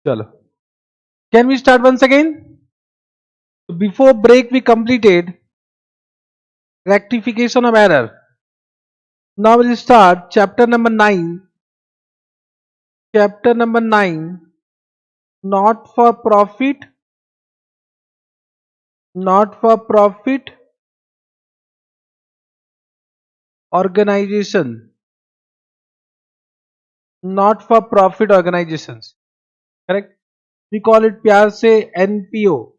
Chalo. Can we start once again? Before break we completed rectification of error. Now we'll start chapter number 9. Chapter number 9, not for profit, not for profit organization, not for profit organizations. Correct? We call it प्यार से NPO.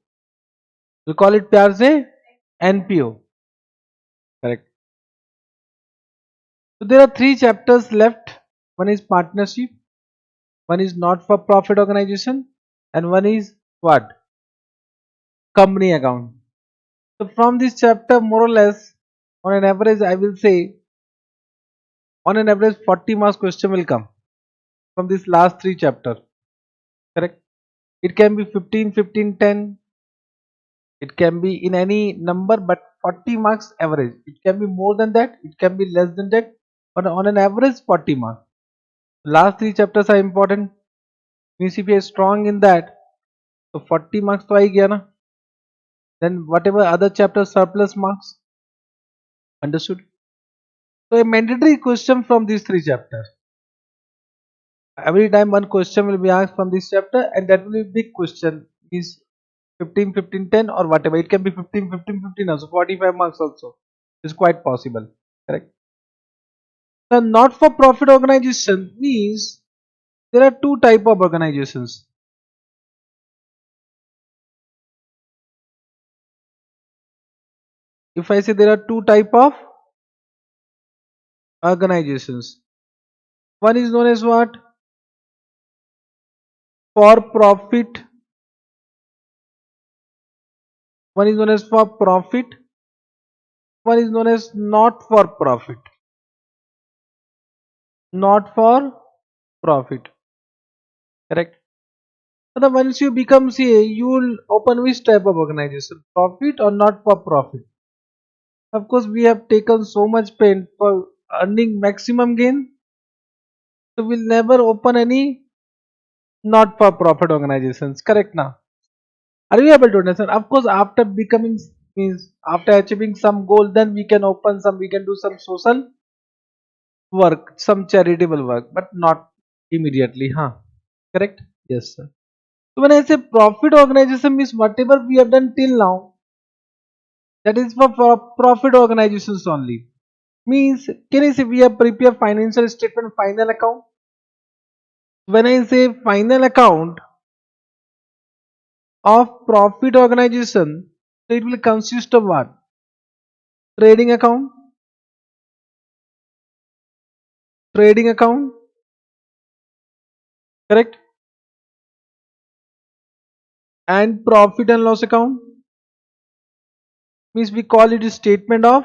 We call it प्यार से NPO. Correct. So there are three chapters left. One is partnership, one is not for profit organization, and one is what? Company account. So from this chapter, more or less, on an average, I will say, on an average, 40 marks question will come from this last three chapter. Correct? It can be 15, 15, 10. It can be in any number, but 40 marks average. It can be more than that. It can be less than that. But on an average, 40 marks. Last three chapters are important. Means if you are strong in that, so 40 marks to आएगी ना. Then whatever other chapters surplus marks. Understood? So a mandatory question from these three chapters. Every time one question will be asked from this chapter, and that will be big question. Is 15, 15, 10 or whatever. It can be 15, 15, 15 also. 45 marks also. It's quite possible. Correct? The not for profit organization means there are two type of organizations. If I say there are two type of organizations, one is known as what? For profit. One is known as for profit. One is known as not for profit. Not for profit. Correct? So once you become CA, you will open which type of organization? Profit or not for profit? Of course, we have taken so much pain for earning maximum gain. So we'll never open any not for profit organizations. Correct now? Are you able to understand? Of course, after becoming means after achieving some goal, then we can open some, we can do some social work, some charitable work, but not immediately. Huh? Correct? Yes, sir. So when I say profit organization means whatever we have done till now, that is for profit organizations only. Means can I say we have prepared financial statement, final account? When I say final account of profit organization, so it will consist of what? Trading account, trading account, correct? And profit and loss account means we call it statement of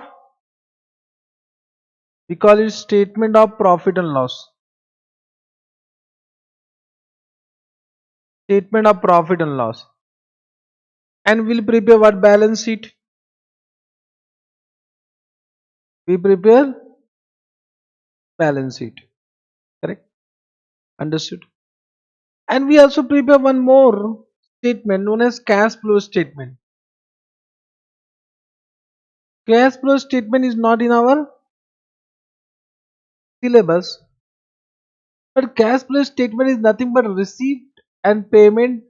profit and loss. Statement of profit and loss. And we'll prepare what? Balance sheet. We prepare balance sheet. Correct? Understood? And we also prepare one more statement known as cash flow statement. Cash flow statement is not in our syllabus, but cash flow statement is nothing but receipt and payment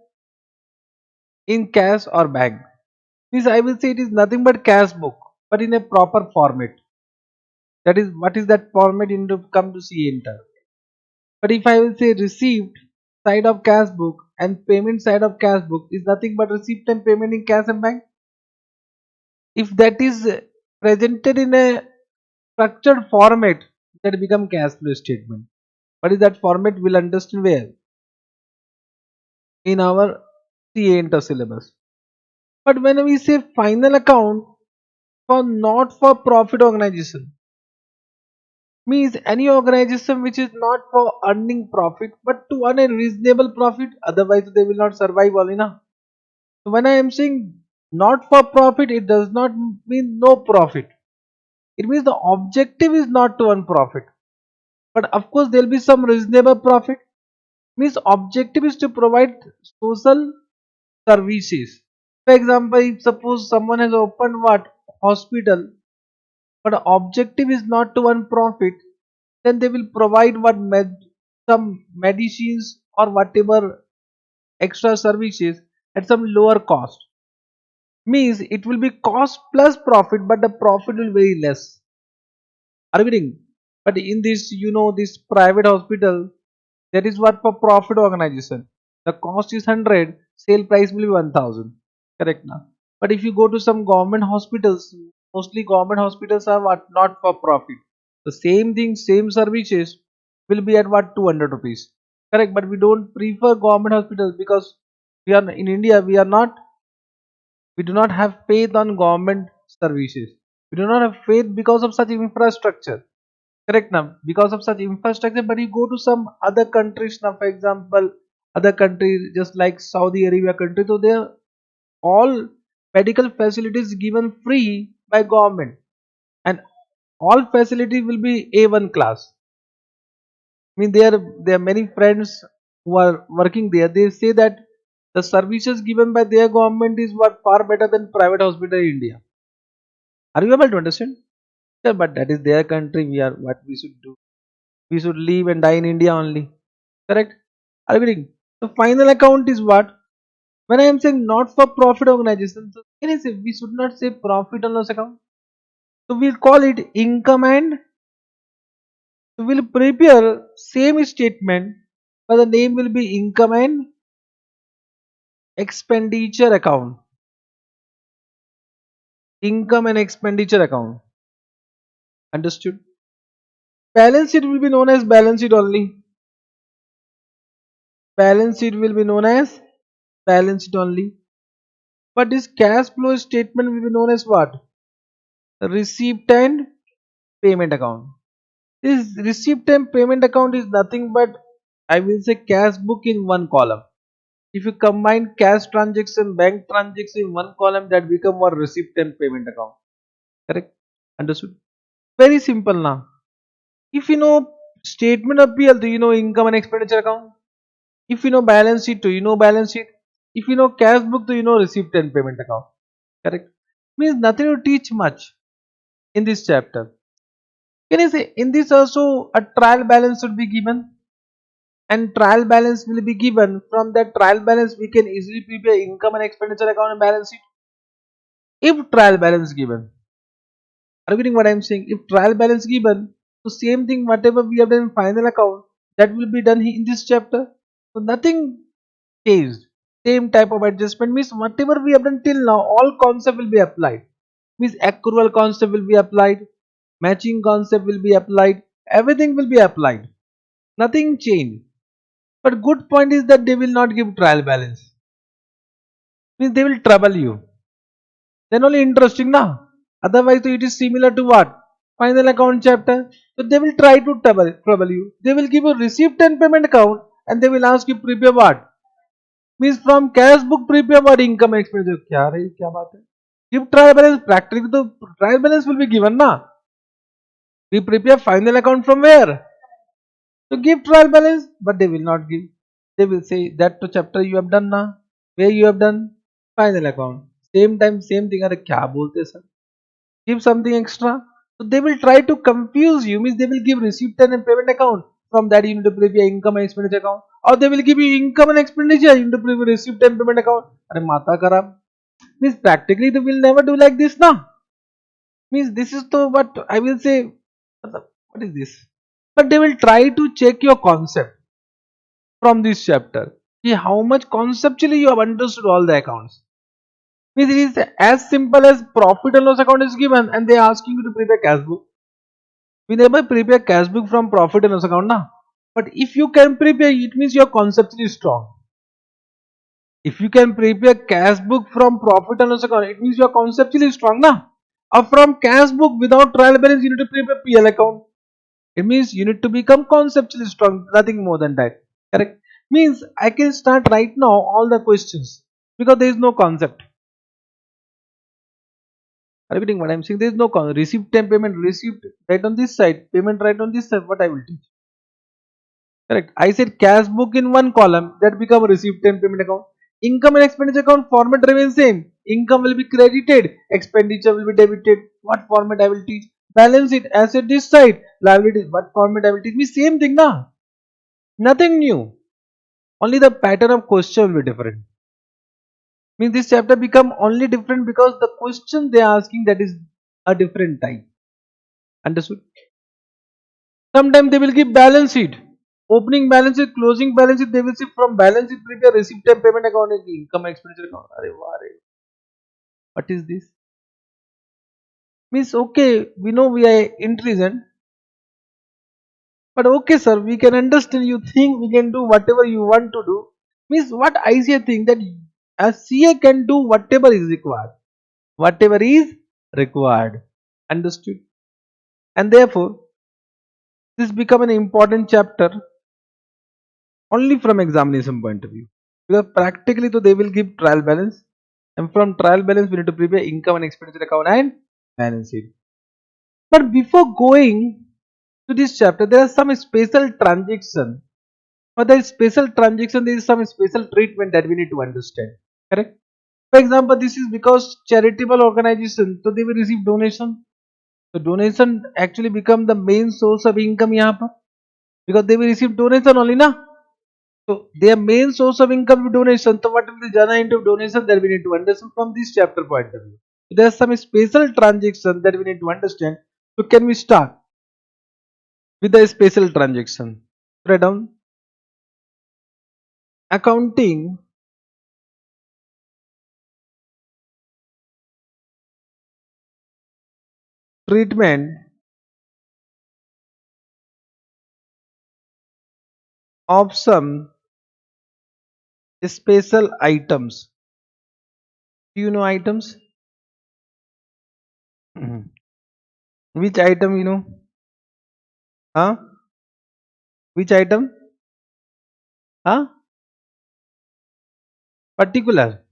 in cash or bank. Means I will say it is nothing but cash book, but in a proper format. That is what is that format in to come to see enter. But if I will say received side of cash book and payment side of cash book is nothing but receipt and payment in cash and bank. If that is presented in a structured format, that become cash flow statement. What is that format? We'll understand where? In our CA inter syllabus. But when we say final account for not for profit organization, means any organization which is not for earning profit but to earn a reasonable profit, otherwise they will not survive only now. So when I am saying not for profit, it does not mean no profit. It means the objective is not to earn profit, but of course there will be some reasonable profit. Means objective is to provide social services. For example, if suppose someone has opened what hospital, but the objective is not to earn profit, then they will provide some medicines or whatever extra services at some lower cost. Means it will be cost plus profit, but the profit will be very less. Are you getting? But in this, this private hospital, that is what for profit organization. The cost is 100, sale price will be 1000. Correct now. But if you go to some government hospitals, mostly government hospitals are what not for profit. The same thing, same services will be at what 200 rupees. Correct. But we don't prefer government hospitals because we are in India. We do not have faith on government services. We do not have faith because of such infrastructure. Correct now, because of such infrastructure. But you go to some other countries now, for example, other countries just like Saudi Arabia country, so there all medical facilities given free by government, and all facilities will be A1 class. I mean, there are many friends who are working there. They say that the services given by their government is what far better than private hospital in India. Are you able to understand? Yeah, but that is their country. We are what we should do. We should live and die in India only. Correct? Are you getting? The final account is what? When I am saying not for profit organization, so can I say we should not say profit and loss account? So we'll call it income and so we'll prepare same statement, but the name will be income and expenditure account. Income and expenditure account. Understood? Balance sheet will be known as balance sheet only. Balance sheet will be known as balance sheet only. But this cash flow statement will be known as what? Receipt and payment account. This receipt and payment account is nothing but I will say cash book in one column. If you combine cash transaction, bank transaction in one column, that become one receipt and payment account. Correct? Understood? Very simple now. If you know statement of PL, do you know income and expenditure account? If you know balance sheet, do you know balance sheet? If you know cash book, do you know receipt and payment account? Correct? Means nothing to teach much in this chapter. Can you say in this also a trial balance should be given? And trial balance will be given. From that trial balance we can easily prepare income and expenditure account and balance sheet if trial balance given. Are you getting what I am saying? If trial balance given, so same thing whatever we have done in final account, that will be done in this chapter. So nothing changed, same type of adjustment. Means whatever we have done till now, all concept will be applied. Means accrual concept will be applied, matching concept will be applied, everything will be applied, nothing changed. But good point is that they will not give trial balance. Means they will trouble you. Then only interesting now. Otherwise, so it is similar to what? Final account chapter. So they will try to trouble you. They will give you receipt and payment account and they will ask you prepare what? Means from cash book prepare what income expenditure. क्या रही क्या बात है? Give trial balance. Practically the trial balance will be given na. We prepare final account from where? To give trial balance, but they will not give. They will say that to chapter you have done na. Where you have done final account. Same time same thing. अरे क्या बोलते sir? Give something extra. So they will try to confuse you. Means they will give receipt and payment account. From that you need to prepare income and expenditure account. Or they will give you income and expenditure. You need to prepare receipt and payment account. अरे माता खराब. Means practically they will never do like this now. Means this is the what I will say. What is this? But they will try to check your concept from this chapter. See how much conceptually you have understood all the accounts. Means it is as simple as profit and loss account is given and they are asking you to prepare cash book. We never prepare cash book from profit and loss account now. But if you can prepare, it means your conceptually strong. If you can prepare cash book from profit and loss account, it means you are conceptually strong now. Or from cash book without trial balance, you need to prepare PL account. It means you need to become conceptually strong, nothing more than that. Correct? Means I can start right now all the questions because there is no concept. Are you getting what I'm saying? There is no receipt and payment, receipt right on this side, payment right on this side. What I will teach. Correct. I said cash book in one column that become a receipt and payment account. Income and expenditure account format remains same. Income will be credited, expenditure will be debited. What format I will teach? Balance it, asset this side, liability. What format I will teach? Me same thing na. Nothing new. Only the pattern of question will be different. Means this chapter become only different because the question they are asking that is a different type. Understood? Sometimes they will give balance sheet. Opening balance sheet, closing balance sheet, they will see from balance sheet prepare receipt and payment account and income expenditure account. Arey wah, what is this? Means okay, we know we are intelligent, but okay, sir, we can understand. You think we can do whatever you want to do. Means what I say think that a CA can do whatever is required. Whatever is required. Understood? And therefore, this become an important chapter only from examination point of view, because practically so they will give trial balance, and from trial balance we need to prepare income and expenditure account and balance sheet. But before going to this chapter, there are some special transaction. For the special transaction there is some special treatment that we need to understand. Correct? For example, this is because charitable organization, so they will receive donation. So donation actually become the main source of income यहाँ पर, because they will receive donation only na. So their main source of income is donation. So what will be the journey into donation that we need to understand from this chapter point of view. So there are some special transactions that we need to understand. So can we start with the special transaction? Write down accounting treatment of some special items. Do you know items? Mhm. Which item you know? Huh? Which item? Huh? Particular.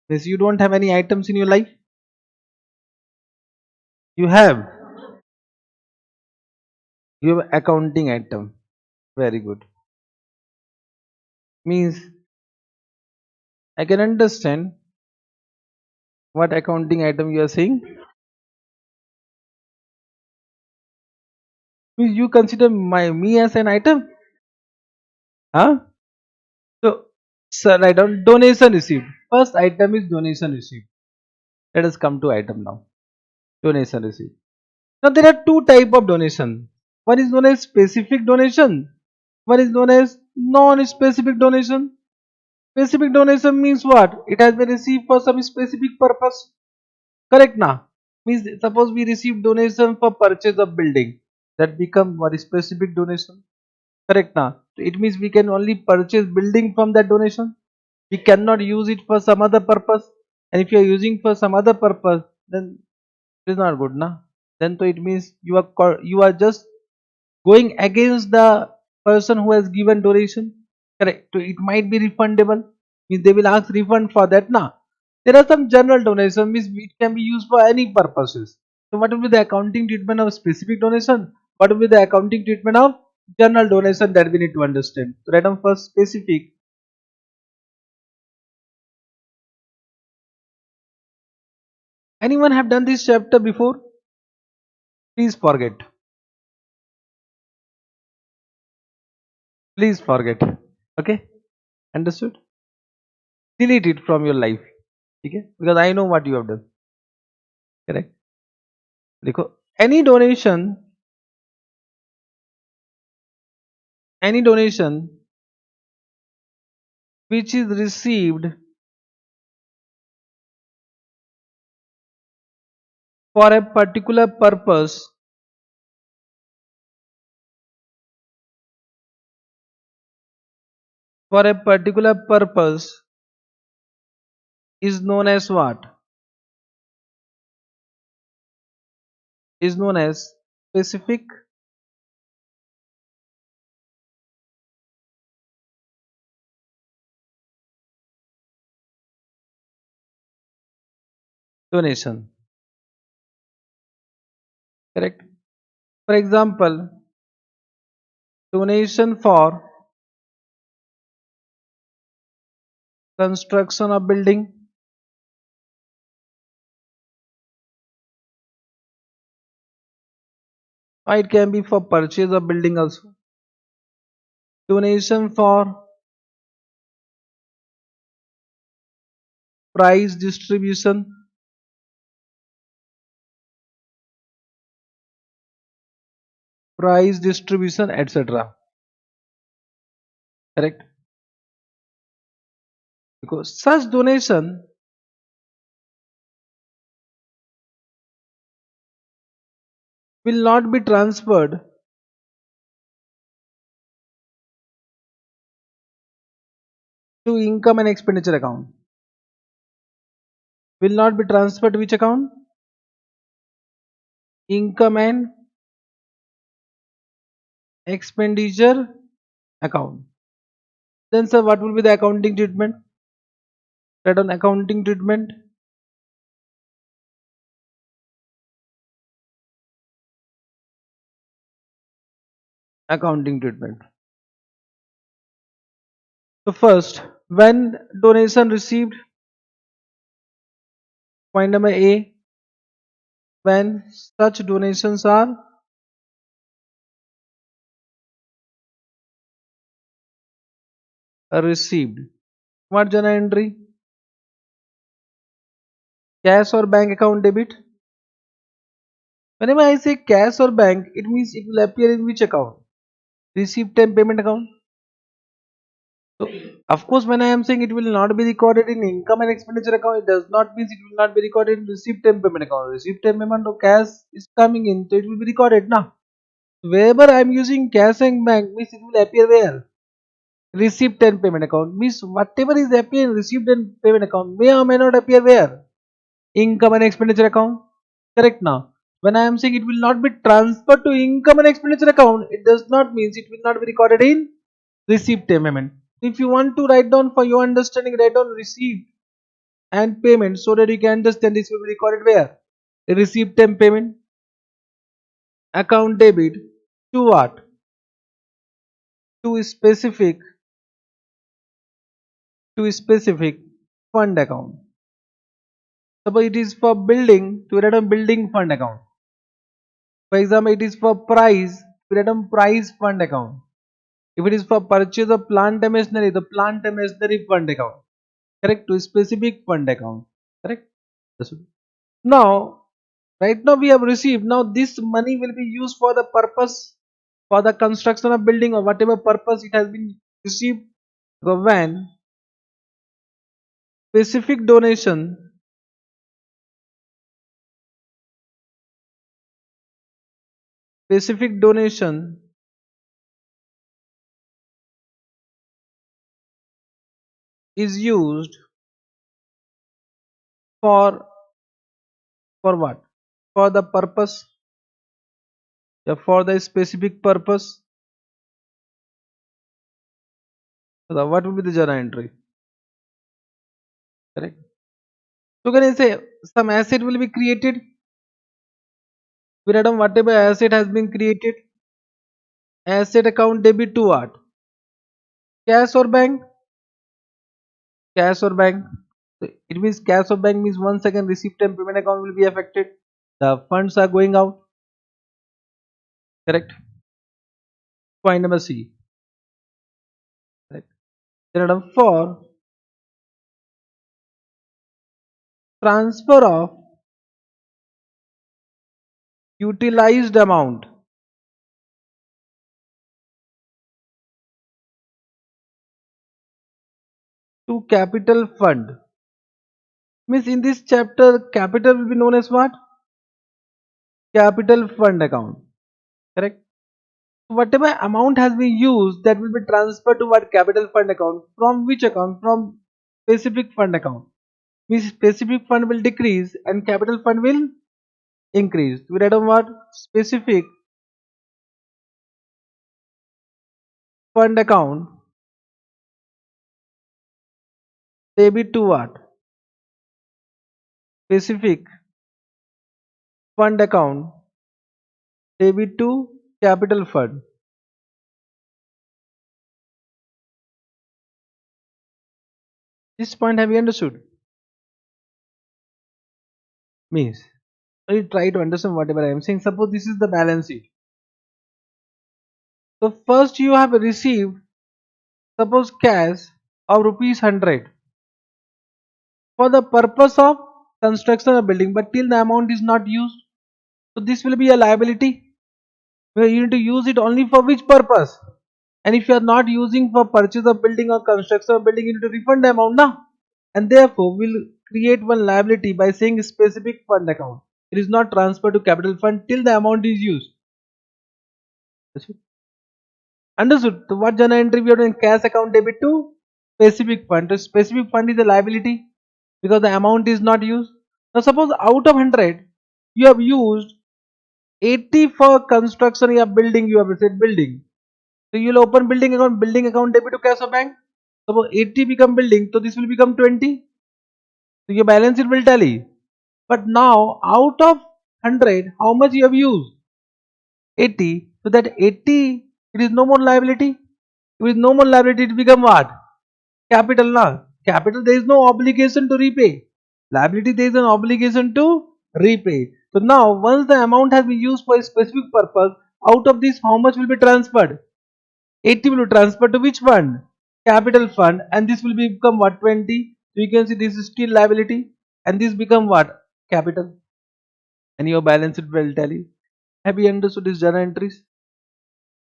Means you don't have any items in your life? You have. You have accounting item. Very good. Means I can understand what accounting item you are saying. Means you consider me as an item? Huh? So, sir, write down donation received. First item is donation received. Let us come to item now. Donation received. Now there are two type of donation. One is known as specific donation. One is known as non-specific donation. Specific donation means what? It has been received for some specific purpose. Correct now? Means suppose we receive donation for purchase of building. That become what is specific donation. Correct now? It means we can only purchase building from that donation. We cannot use it for some other purpose. And if you are using for some other purpose, then it is not good, na? Then so it means you are just going against the person who has given donation. Correct. So it might be refundable. Means they will ask refund for that, na? There are some general donation means it can be used for any purposes. So what will be the accounting treatment of specific donation? What will be the accounting treatment of general donation that we need to understand? So write down first specific. Anyone have done this chapter before? Please forget. Please forget. Okay? Understood? Delete it from your life. Okay? Because I know what you have done. Correct? देखो, any donation which is received for a particular purpose, for a particular purpose is known as what? Is known as specific donation. Correct? For example, donation for construction of building, or it can be for purchase of building also. Donation for price distribution, etc. Correct? Because such donation will not be transferred to income and expenditure account. Will not be transferred to which account? Income and expenditure account. Then sir, what will be the accounting treatment? Write on accounting treatment. Accounting treatment. So first, when donation received, point number A, when such donations are received. What journal entry? Cash or bank account debit. Whenever I say cash or bank, it means it will appear in which account? Receipt and payment account. So, of course, when I am saying it will not be recorded in income and expenditure account, it does not mean it will not be recorded in receipt and payment account. Receipt and payment of cash is coming in, so it will be recorded now. Wherever I am using cash and bank means it will appear where? Receipt and payment account means whatever is appear in receipt and payment account may or may not appear where? Income and expenditure account. Correct now. When I am saying it will not be transferred to income and expenditure account, it does not mean it will not be recorded in receipt and payment. If you want to write down for your understanding, write down receipt and payment so that you can understand this will be recorded where? Receipt and payment account debit to what? To specific fund account. Suppose it is for building, to write on building fund account. For example, it is for price, to write on price fund account. If it is for purchase of plant and machinery, the plant and machinery fund account. Correct? To specific fund account. Correct? That's it. Now, right now we have received. Now this money will be used for the purpose, for the construction of building or whatever purpose it has been received. So when specific donation specific donation is used for what? For the purpose, yeah, for the specific purpose. So what will be the journal entry? Correct. So can I say some asset will be created? We write down whatever asset has been created. Asset account debit to what? Cash or bank? Cash or bank? So it means cash or bank means once again receipt and payment account will be affected. The funds are going out. Correct. Point number C. Correct. Then for transfer of utilized amount to capital fund. Means in this chapter capital will be known as what? Capital fund account. Correct. Whatever amount has been used that will be transferred to what? Capital fund account. From which account? From specific fund account. Means specific fund will decrease and capital fund will increase. We write on what? Specific fund account debit to what? Specific fund account debit to capital fund. This point have you understood? Means you try to understand whatever I am saying. Suppose this is the balance sheet. So first you have received, suppose, cash of rupees 100 for the purpose of construction of building, but till the amount is not used. So this will be a liability, where you need to use it only for which purpose. And if you are not using for purchase of building or construction of building, you need to refund the amount now. And therefore we'll create one liability by saying specific fund account. It is not transferred to capital fund till the amount is used. Understood? So what journal entry we are doing? Cash account debit to specific fund. So specific fund is a liability because the amount is not used. Now suppose out of 100 you have used 80 for construction of building. You have said building. So you will open building account debit to cash or bank. Suppose 80 become building, so this will become 20. So your balance sheet will tally. But now out of 100, how much you have used? 80. So that 80, it is no more liability. With no more liability, it become what? Capital now. Capital, there is no obligation to repay. Liability, there is an obligation to repay. So now once the amount has been used for a specific purpose, out of this how much will be transferred? 80 will be transferred to which fund? Capital fund, and this will become what? 20. So you can see this is still liability, and this become what? Capital. And your balance sheet will tally. Have you understood these journal entries?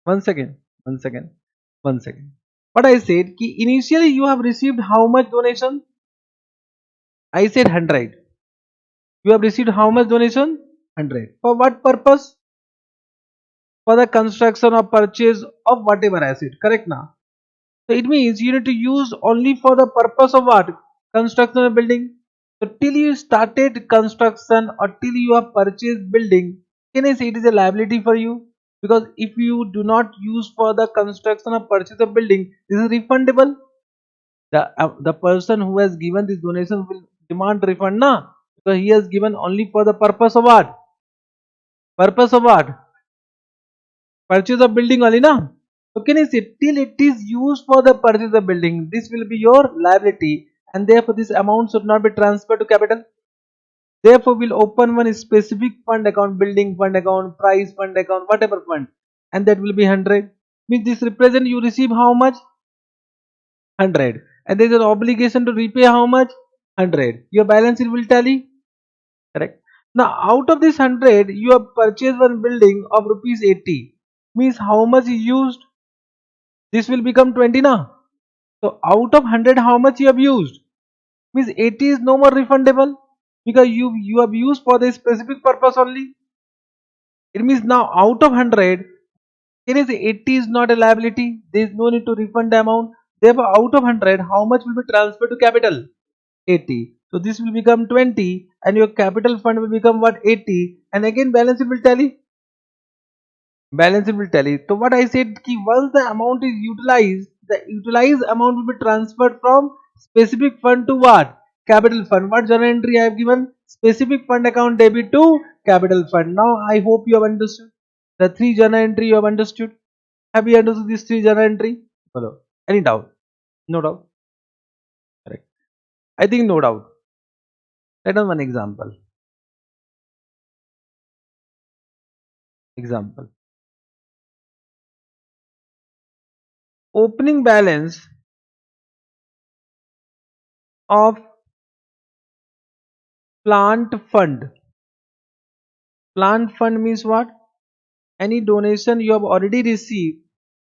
One second, one second, one second. What I said, ki initially you have received how much donation? I said 100. You have received how much donation? 100. For what purpose? For the construction or purchase of whatever asset. Correct now? So it means you need to use only for the purpose of what? Construction of building. So till you started construction or till you have purchased building, can I say it is a liability for you? Because if you do not use for the construction or purchase of building, this is refundable. The person who has given this donation will demand refund na. So he has given only for the purpose of what? Purpose of what? Purchase of building only na. So can you say till it is used for the purchase of building, this will be your liability, and therefore this amount should not be transferred to capital. Therefore we'll open one specific fund account, building fund account, price fund account, whatever fund, and that will be 100. Means this represent you receive how much? 100, and there is an obligation to repay how much? 100. Your balance sheet will tally. Correct. Now out of this 100 you have purchased one building of rupees 80. Means how much is used? This will become 20 now. So out of 100 how much you have used? Means 80 is no more refundable because you have used for the specific purpose only. It means now out of 100, it is 80 is not a liability. There is no need to refund the amount. Therefore out of 100 how much will be transferred to capital? 80. So this will become 20 and your capital fund will become what? 80, and again balance sheet will tally. Balance sheet will tally. So what I said, ki once the amount is utilized, the utilized amount will be transferred from specific fund to what? Capital fund. What journal entry I have given? Specific fund account debit to capital fund. Now I hope you have understood the three journal entry. You have understood. Have you understood these three journal entry? Hello. Any doubt? No doubt. Correct. I think no doubt. Let us one example. Example. Opening balance of plant fund. Plant fund means what? Any donation you have already received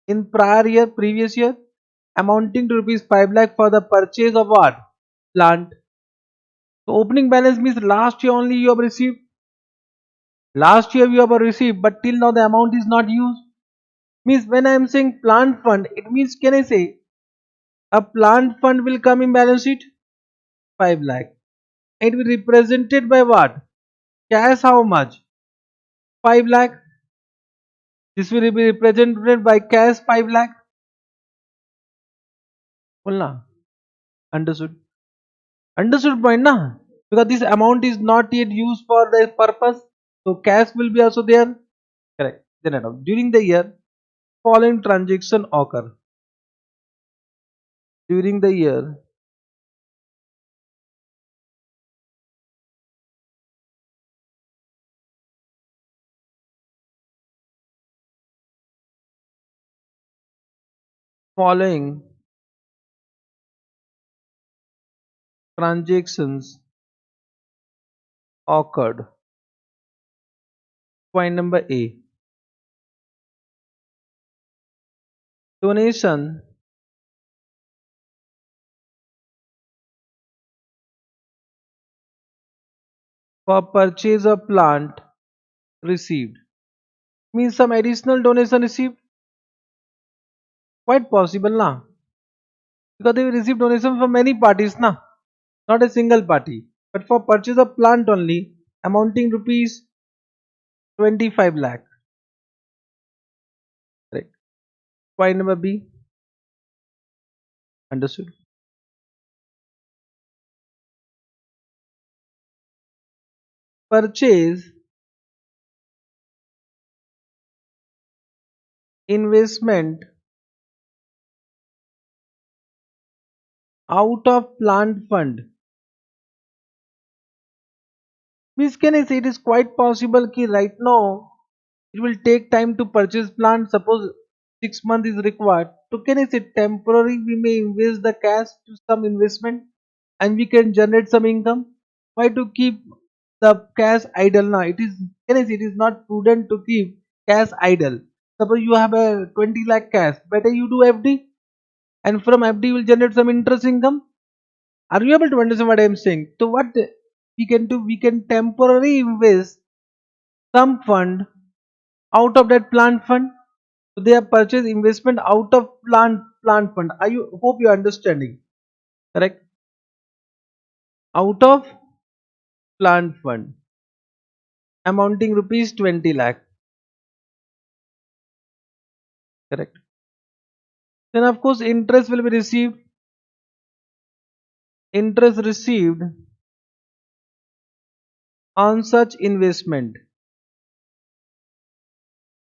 in previous year, amounting to rupees 5 lakh for the purchase of what? Plant. So opening balance means last year only you have received. Last year you have received, but till now the amount is not used. Means when I am saying plant fund, it means, can I say a plant fund will come in balance sheet? 5 lakh. It will be represented by what? Cash how much? 5 lakh. This will be represented by cash 5 lakh. Bola. Understood? Understood point na? Because this amount is not yet used for the purpose. So cash will be also there. Correct. Then during the year, following transaction occur. During the year, following transactions occurred. Point number A. Donation for purchase of plant received. Means some additional donation received? Quite possible na? Because they receive donation from many parties na? Not a single party. But for purchase of plant only, amounting rupees 25 lakh. Correct. Point number B. Understood. Purchase investment out of plant fund. Means can I say it is quite possible ki right now it will take time to purchase plant. Suppose 6 months is required. So can I say temporary we may invest the cash to some investment and we can generate some income. Why to keep the cash idle now? It is can I say it is not prudent to keep cash idle. Suppose you have a 20 lakh cash, better you do FD and from FD you will generate some interest income. Are you able to understand what I am saying? So what we can do? We can temporarily invest some fund out of that plant fund. So they have purchased investment out of plant fund. Are you hope you are understanding? Correct? Out of plant fund amounting rupees 20 lakh. Correct. Then of course interest will be received. Interest received on such investment.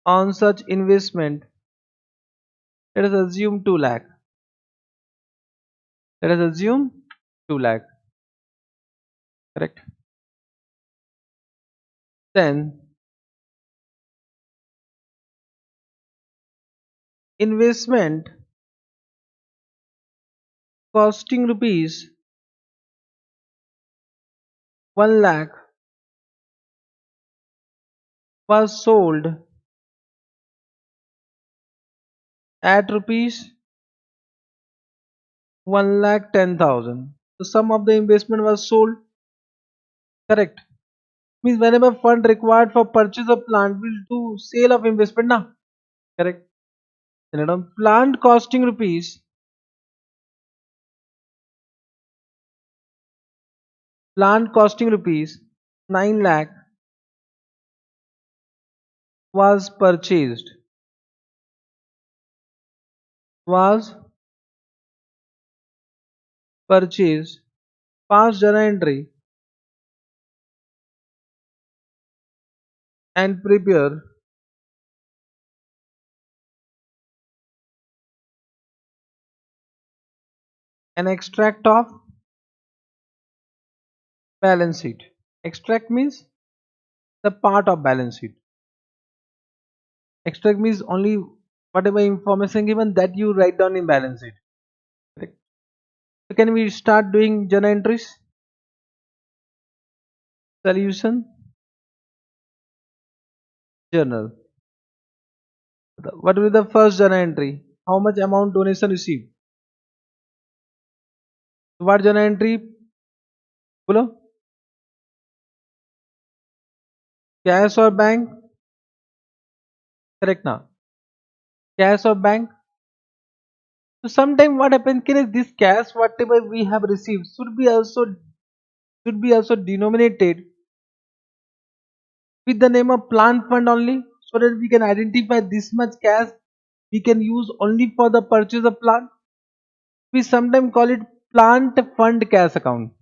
On such investment, let us assume 2 lakh. Let us assume 2 lakh. Correct. Then investment costing rupees 1 lakh was sold at rupees 1,10,000. So some of the investment was sold. Correct. Means whenever fund required for purchase of plant will do sale of investment now. Correct. Then plant costing rupees, plant costing rupees 9 lakh was purchased. Was purchased. Past journal entry and prepare an extract of balance sheet. Extract means the part of balance sheet. Extract means only whatever information given that you write down in balance sheet. Correct. So can we start doing journal entries? Solution journal. What will be the first journal entry? How much amount donation received? What journal entry? बोलो. Cash or bank? Correct now. Cash or bank? So sometime what happens is this cash whatever we have received should be also denominated with the name of plant fund only, so that we can identify this much cash we can use only for the purchase of plant. We sometimes call it plant fund cash account.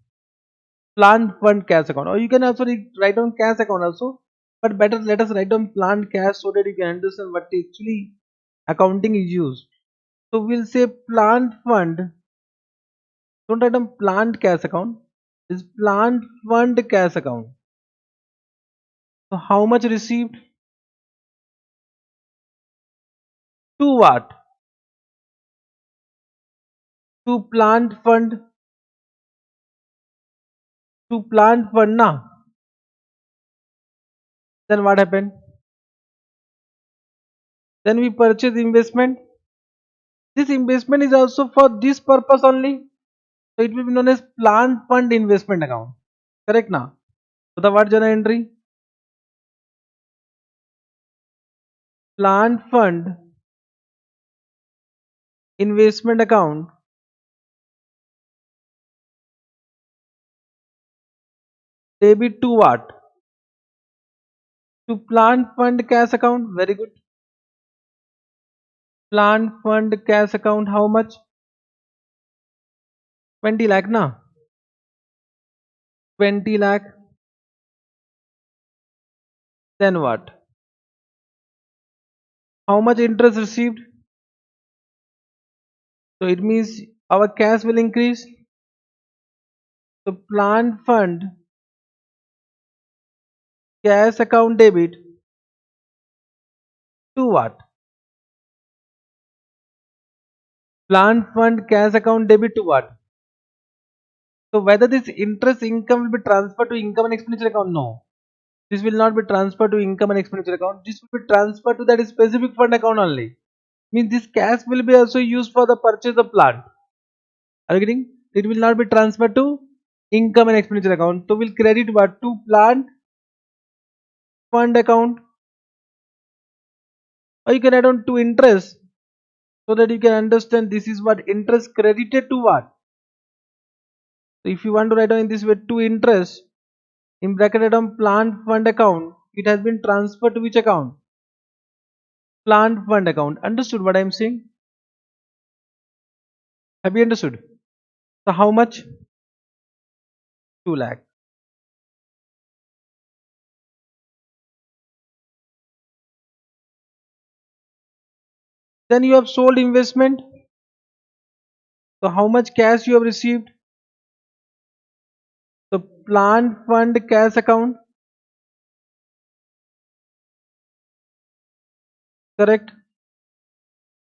Plant fund cash account, or you can also write down cash account also, but better let us write down plant cash so that you can understand what actually accounting is used. So we'll say plant fund. Don't write down plant cash account. It's plant fund cash account. So how much received? To what? to plant fund na. Then what happened? Then we purchase investment. This investment is also for this purpose only. So it will be known as plant fund investment account. Correct now? So the what journal entry? Plant fund investment account debit to what? To plant fund cash account. Very good. Plant fund cash account how much? 20 lakh na. 20 lakh. Then what? How much interest received? So it means our cash will increase. So plant fund cash account debit to what? Plant fund cash account debit to what? So whether this interest income will be transferred to income and expenditure account? No. This will not be transferred to income and expenditure account. This will be transferred to that specific fund account only. Means this cash will be also used for the purchase of plant. Are you getting? It will not be transferred to income and expenditure account. So we'll credit what to plant fund account, or you can add on to interest so that you can understand this is what interest credited to what. So if you want to write down in this way to interest in bracket add on plant fund account, it has been transferred to which account? Plant fund account. Understood what I am saying? Have you understood? So how much? 2 lakh. Then you have sold investment. So how much cash you have received? So plant fund cash account. Correct.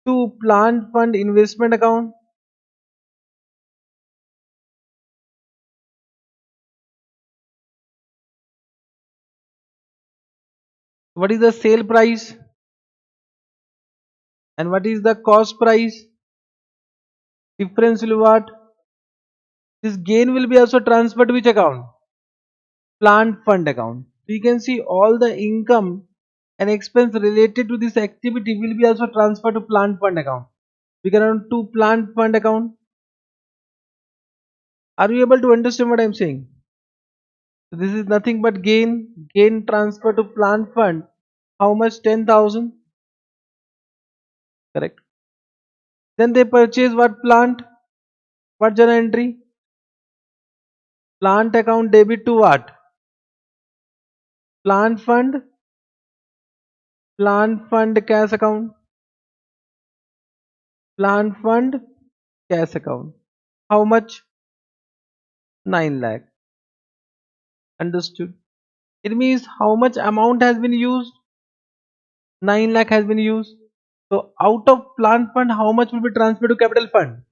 To plant fund investment account. What is the sale price and what is the cost price? Difference will what? This gain will be also transferred to which account? Plant fund account. So you can see all the income and expense related to this activity will be also transferred to plant fund account. We can run to plant fund account. Are you able to understand what I am saying? So this is nothing but gain transfer to plant fund. How much? 10,000. Correct. Then they purchase what plant? What journal entry? Plant account debit to what? Plant fund cash account. Plant fund cash account. How much? 9 lakh. Understood. It means how much amount has been used? 9 lakh has been used. So out of plant fund, how much will be transferred to capital fund?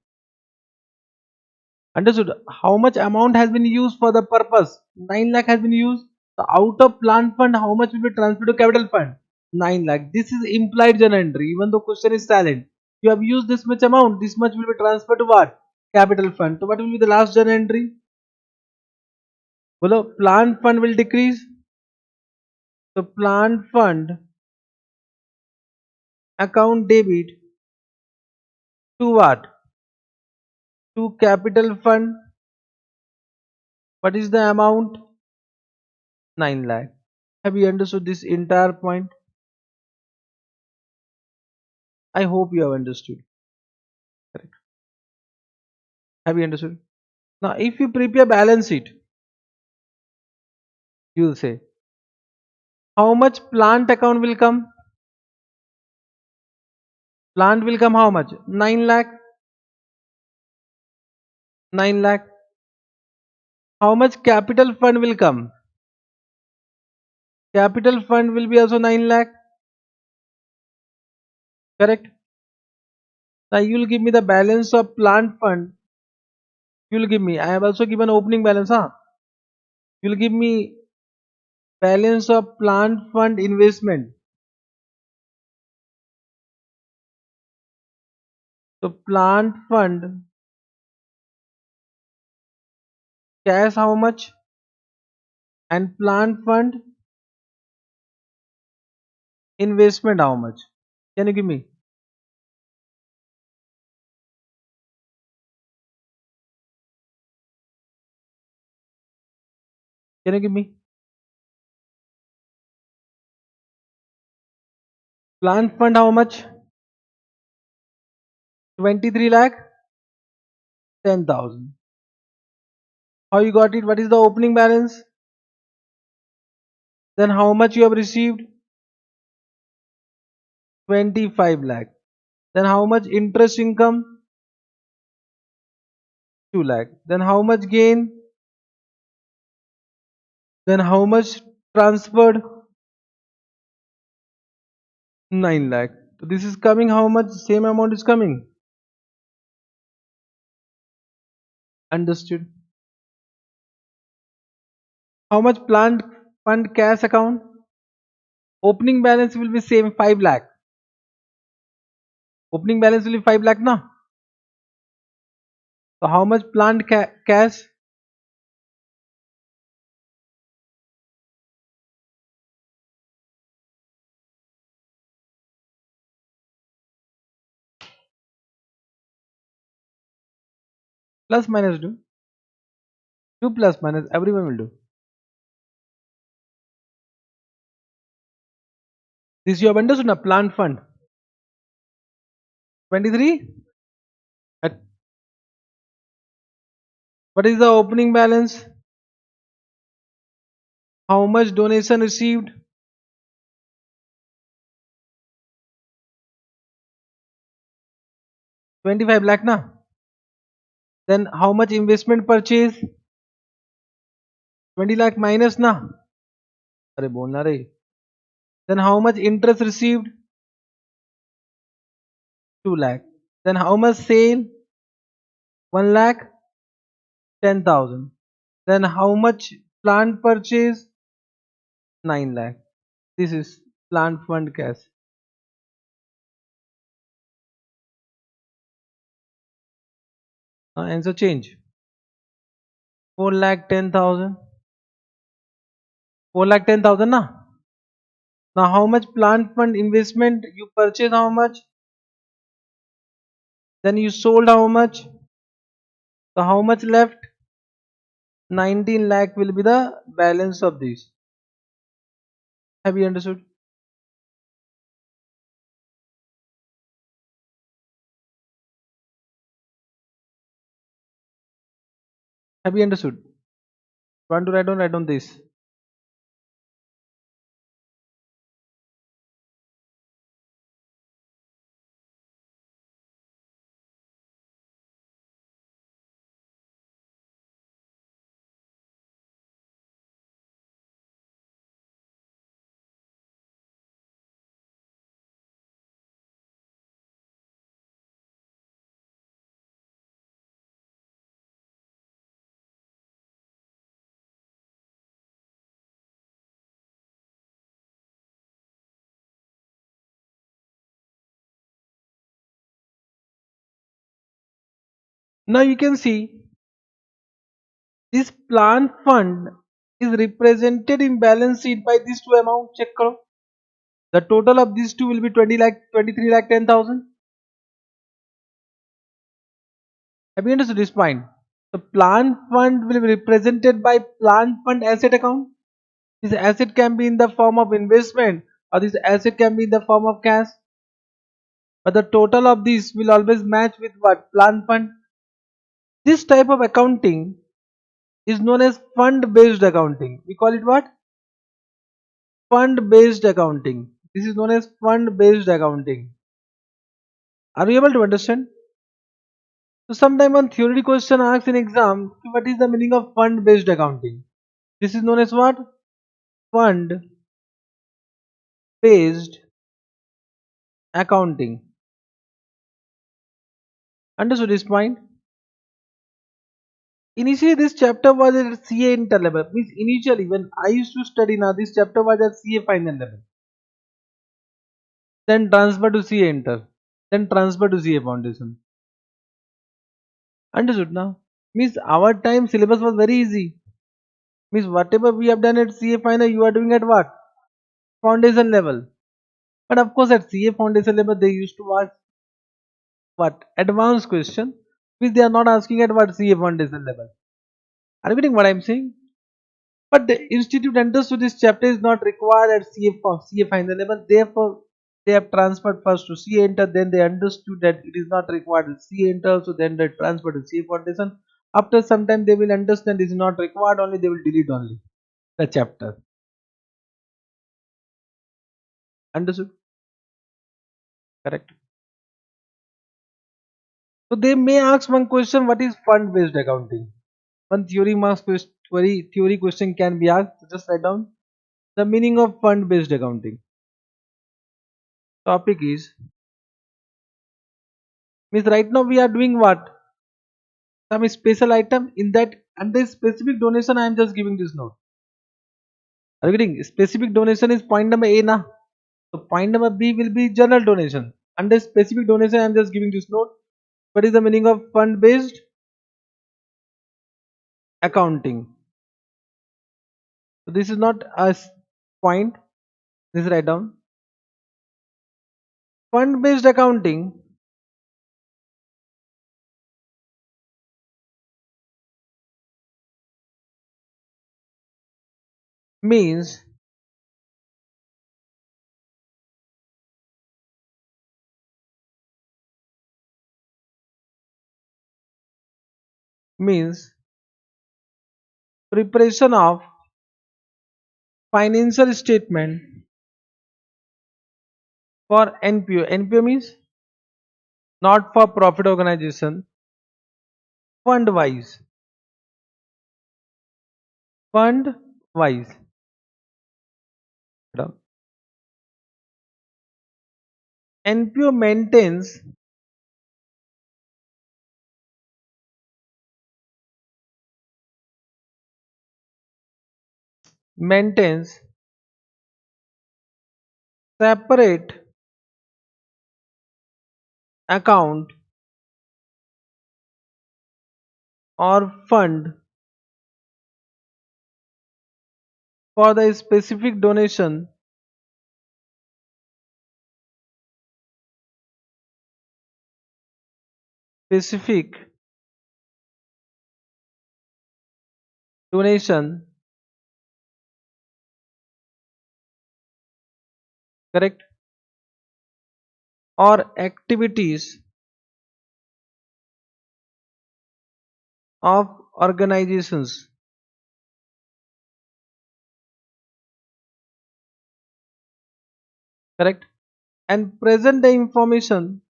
Understood. How much amount has been used for the purpose? 9 lakh has been used. So out of plant fund, how much will be transferred to capital fund? 9 lakh. This is implied journal entry. Even though question is silent, you have used this much amount. This much will be transferred to what? Capital fund. So what will be the last journal entry? Below plant fund will decrease. So plant fund account debit to what? To capital fund. What is the amount? 9 lakh. Have you understood this entire point? I hope you have understood. Correct. Have you understood? Now, if you prepare balance sheet, you will say how much plant account will come? Plant will come how much? 9 lakh. 9 lakh. How much capital fund will come? Capital fund will be also 9 lakh. Correct. Now you will give me the balance of plant fund. You will give me. I have also given opening balance, huh? You will give me balance of plant fund investment. So plant fund cash how much and plant fund investment how much? Can you give me? Can you give me? Plant fund how much? 23 lakh 10,000. How you got it? What is the opening balance? Then how much you have received? 25 lakh. Then how much interest income? 2 lakh. Then how much gain? Then how much transferred? 9 lakh. So this is coming how much? Same amount is coming. Understood. How much plant fund cash account? Opening balance will be same 5 lakh. Opening balance will be 5 lakh na. So how much plant cash? Plus minus do. Do plus minus. Everyone will do. This you have understood na plant fund. 23. At what is the opening balance? How much donation received? 25 lakh na. Then how much investment purchase? 20 lakh minus na. अरे बोलना रे. Then how much interest received? 2 lakh. Then how much sale? 1 lakh 10,000. Then how much plant purchase? 9 lakh. This is plant fund cash. Answer change. 4 lakh 10,000. 4 lakh 10,000 na. Now how much plant fund investment you purchase how much? Then you sold how much? So how much left? 19 lakh will be the balance of this. Have you understood? Have you understood? Want to write on this. Now you can see this plant fund is represented in balance sheet by these two amounts. Check karo. The total of these two will be 20 lakh, 23 lakh 10,000. Have you understood this point? The plant fund will be represented by plant fund asset account. This asset can be in the form of investment or this asset can be in the form of cash. But the total of these will always match with what? Plant fund. This type of accounting is known as fund based accounting. We call it what? Fund based accounting. This is known as fund based accounting. Are you able to understand? So sometime one theory question asks in exam, what is the meaning of fund based accounting? This is known as what? Fund based accounting. Understood this point? Initially, this chapter was at CA inter level. Means initially, when I used to study now, this chapter was at CA final level. Then transfer to CA inter. Then transfer to CA foundation. Understood now? Means our time syllabus was very easy. Means whatever we have done at CA final, you are doing at what? Foundation level. But of course, at CA foundation level, they used to ask what? Advanced question. Means they are not asking at what CA foundation level. Are you getting what I'm saying? But the institute understood this chapter is not required at CA final level. Therefore, they have transferred first to CA inter. Then they understood that it is not required at CA inter. So then they transferred to CA foundation. After some time, they will understand this is not required. Only they will delete only the chapter. Understood? Correct. So they may ask one question: what is fund-based accounting? One theory question can be asked. So just write down the meaning of fund-based accounting. Topic is means right now we are doing what? Some special item in that under specific donation I am just giving this note. Are you getting? Specific donation is point number A na. So point number B will be general donation. Under specific donation I am just giving this note. What is the meaning of fund-based accounting? So this is not a point. This is write down. Fund-based accounting means means preparation of financial statement for NPO. NPO means not for profit organization. Fund wise. Fund wise. NPO maintains separate account or fund for the specific donation, correct, or activities of organizations, correct, and present the information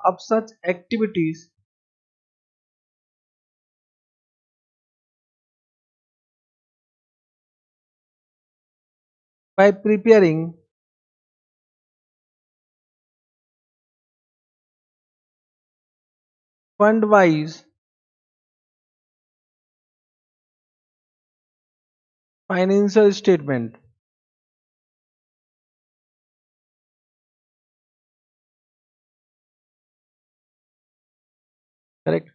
of such activities by preparing fund wise financial statement, correct.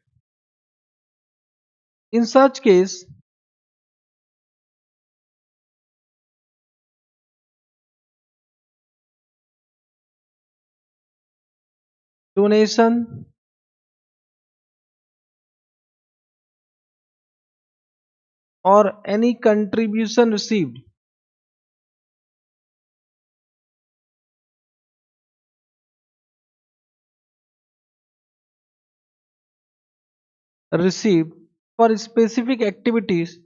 In such case, donation or any contribution received for specific activities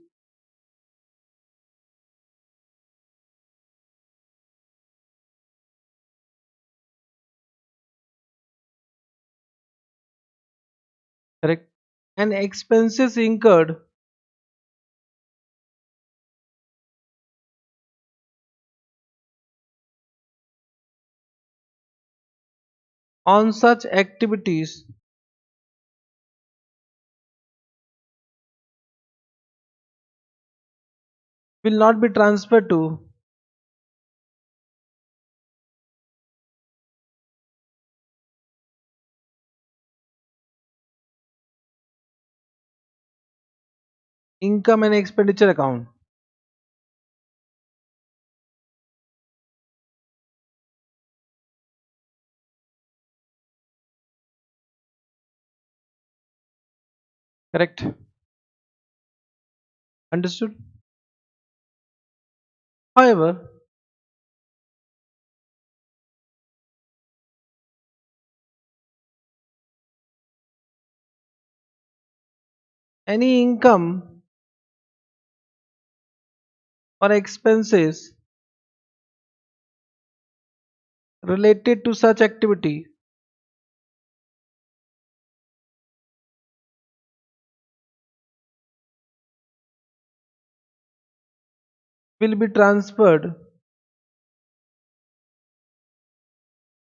correct and expenses incurred on such activities will not be transferred to income and expenditure account. Correct? Understood? However, any income or expenses related to such activity will be transferred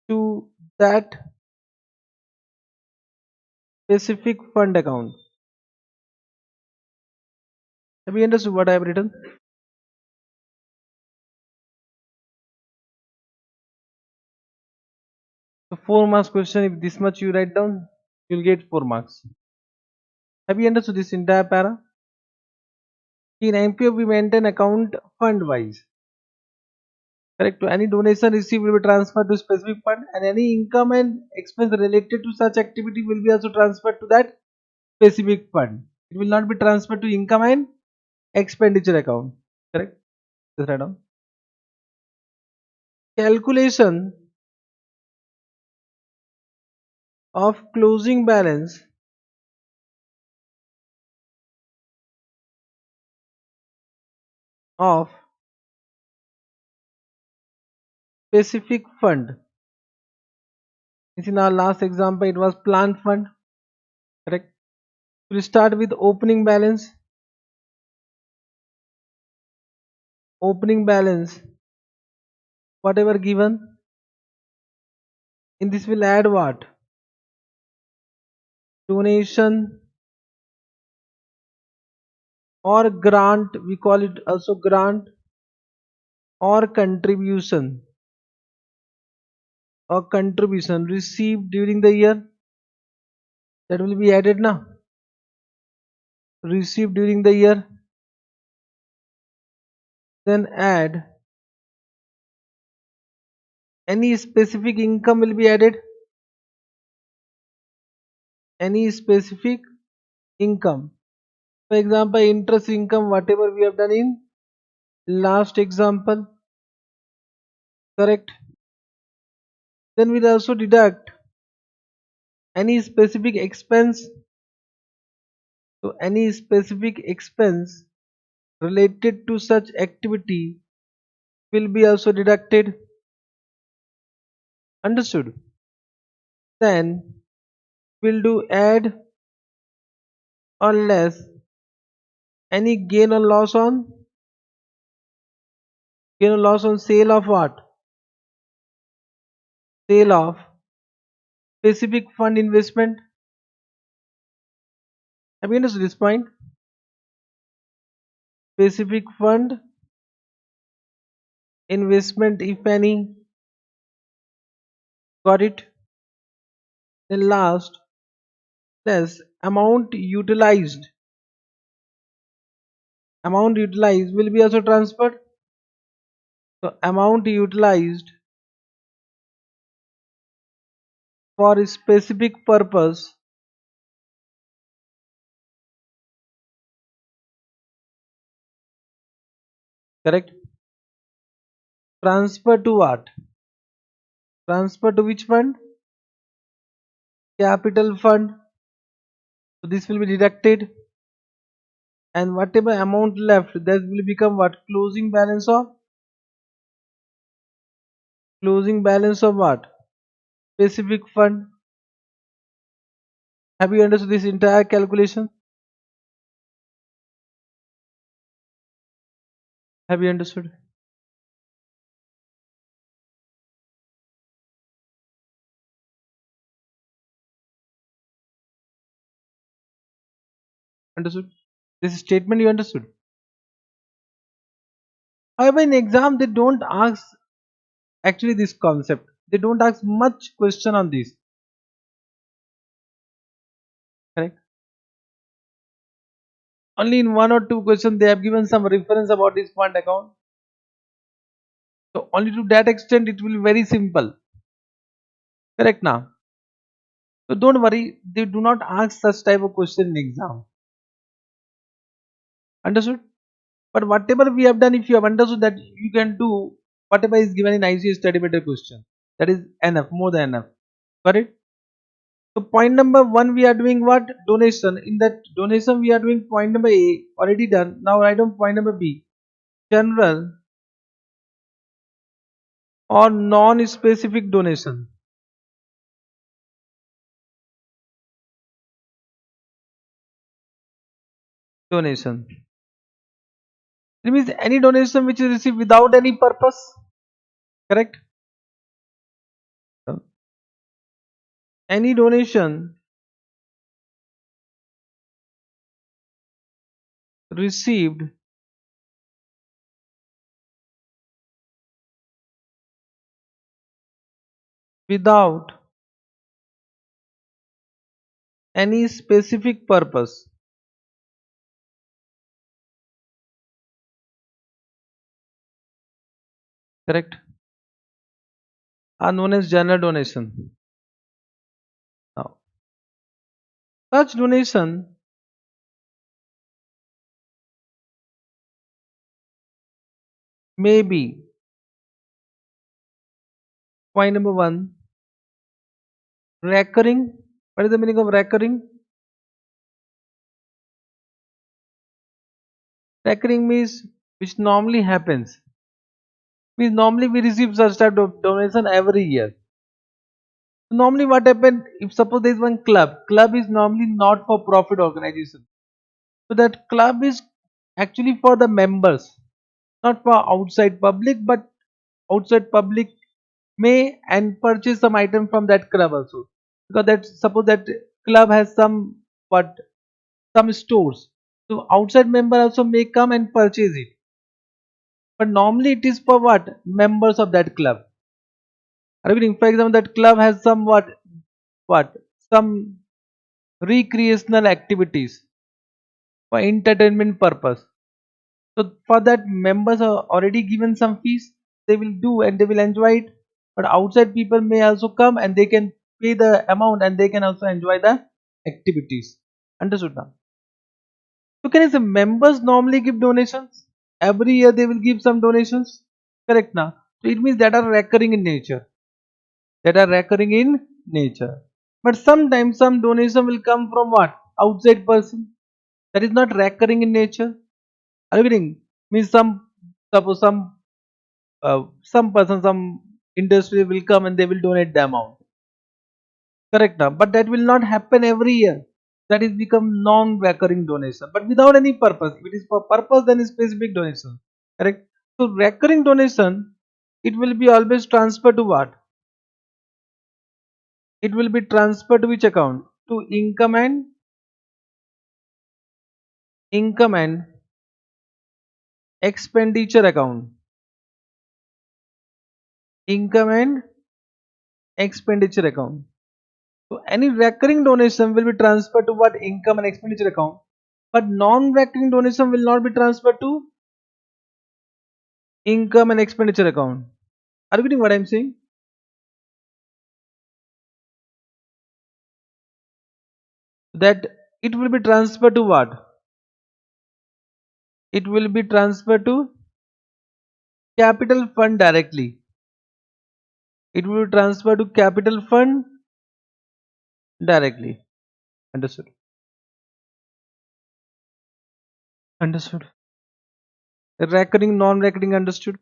to that specific fund account. Have you understood what I have written? So 4 marks question, if this much you write down, you'll get 4 marks. Have you understood this entire para? In NPO we maintain account fund wise. Correct. To any donation received will be transferred to specific fund, and any income and expense related to such activity will be also transferred to that specific fund. It will not be transferred to income and expenditure account. Correct. Just write down. Calculation of closing balance of specific fund. In our last example, it was plant fund. Correct. We'll start with opening balance. Opening balance, whatever given, in this will add what? Donation or grant, we call it also grant, or contribution received during the year, that will be added now. Received during the year, then add any specific income will be added. Any specific income, for example interest income, whatever we have done in last example. Correct. Then we'll also deduct any specific expense. So any specific expense related to such activity will be also deducted. Understood? Then we'll do add or less any gain or loss on sale of what? Sale of specific fund investment. Have you understood this point? Specific fund investment, if any. Got it? Then last, less amount utilized will be also transferred. So amount utilized for a specific purpose, correct? Transfer to what? Transfer to which fund? Capital fund. So this will be deducted, and whatever amount left, that will become what? Closing balance of what? Specific fund. Have you understood this entire calculation? Have you understood? Understood? This statement you understood. However, in exam they don't ask actually this concept. They don't ask much question on this. Correct? Only in one or two questions they have given some reference about this fund account. So only to that extent it will be very simple. Correct now. So don't worry, they do not ask such type of question in exam. Understood? But whatever we have done, if you have understood that you can do whatever is given in ICA study better question, that is enough, more than enough. Got it? So point number one, we are doing what? Donation. In that donation, we are doing point number A, already done. Now write down point number B. General or non-specific donation. Donation. It means any donation which is received without any purpose. Correct? Any donation received without any specific purpose. Correct? Are known as general donation. Now, such donation may be point number one, recurring. What is the meaning of recurring? Recurring means which normally happens. Means normally we receive such type of donation every year. Normally what happens if suppose there is one club is normally not for profit organization. So that club is actually for the members, not for outside public, but outside public may and purchase some item from that club also. Because that suppose that club has some what some stores. So outside member also may come and purchase it. But normally it is for what? Members of that club. I mean, for example, that club has some what? Some recreational activities for entertainment purpose. So for that members are already given some fees, they will do and they will enjoy it. But outside people may also come and they can pay the amount and they can also enjoy the activities. Understood now? So can I say members normally give donations? Every year they will give some donations. Correct now. So it means that are recurring in nature. That are recurring in nature. But sometimes some donation will come from what? Outside person. That is not recurring in nature. Are you getting? Means suppose some person, some industry will come and they will donate the amount. Correct now. But that will not happen every year. That is become non-recurring donation. But without any purpose. If it is for purpose, then it's specific donation. Correct. So recurring donation, it will be always transferred to what? It will be transferred to which account? To income and expenditure account. Income and expenditure account. So any recurring donation will be transferred to what? Income and expenditure account. But non-recurring donation will not be transferred to income and expenditure account. Are you getting what I'm saying? That it will be transferred to what? It will be transferred to capital fund directly. It will be transferred to capital fund directly. Understood? Understood. Recurring, non-recurring, understood.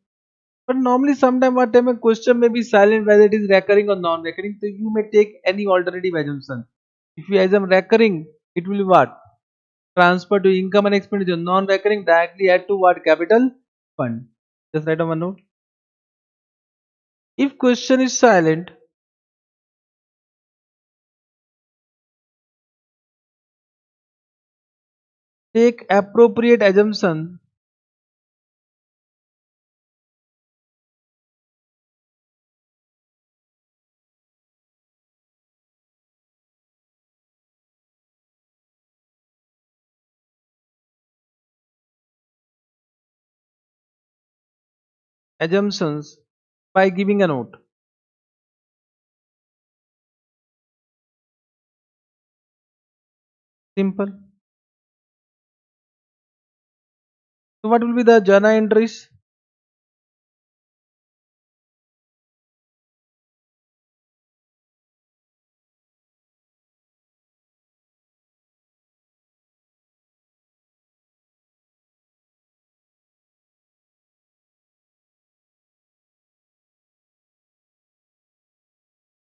But normally sometime what time a question may be silent whether it is recurring or non-recurring. So you may take any alternative assumption. If we assume recurring, it will be what? Transfer to income and expenditure. Non-recurring directly add to what? Capital fund. Just write on one note. If question is silent, take appropriate assumptions by giving a note. Simple. So what will be the journal entries?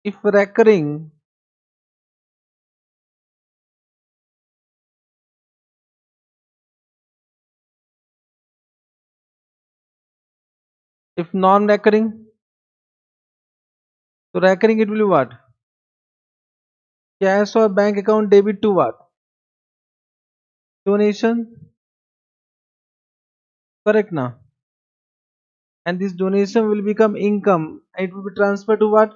If recurring, if non-recurring, so recurring it will be what? Cash or bank account debit to what? Donation. Correct now. And this donation will become income. It will be transferred to what?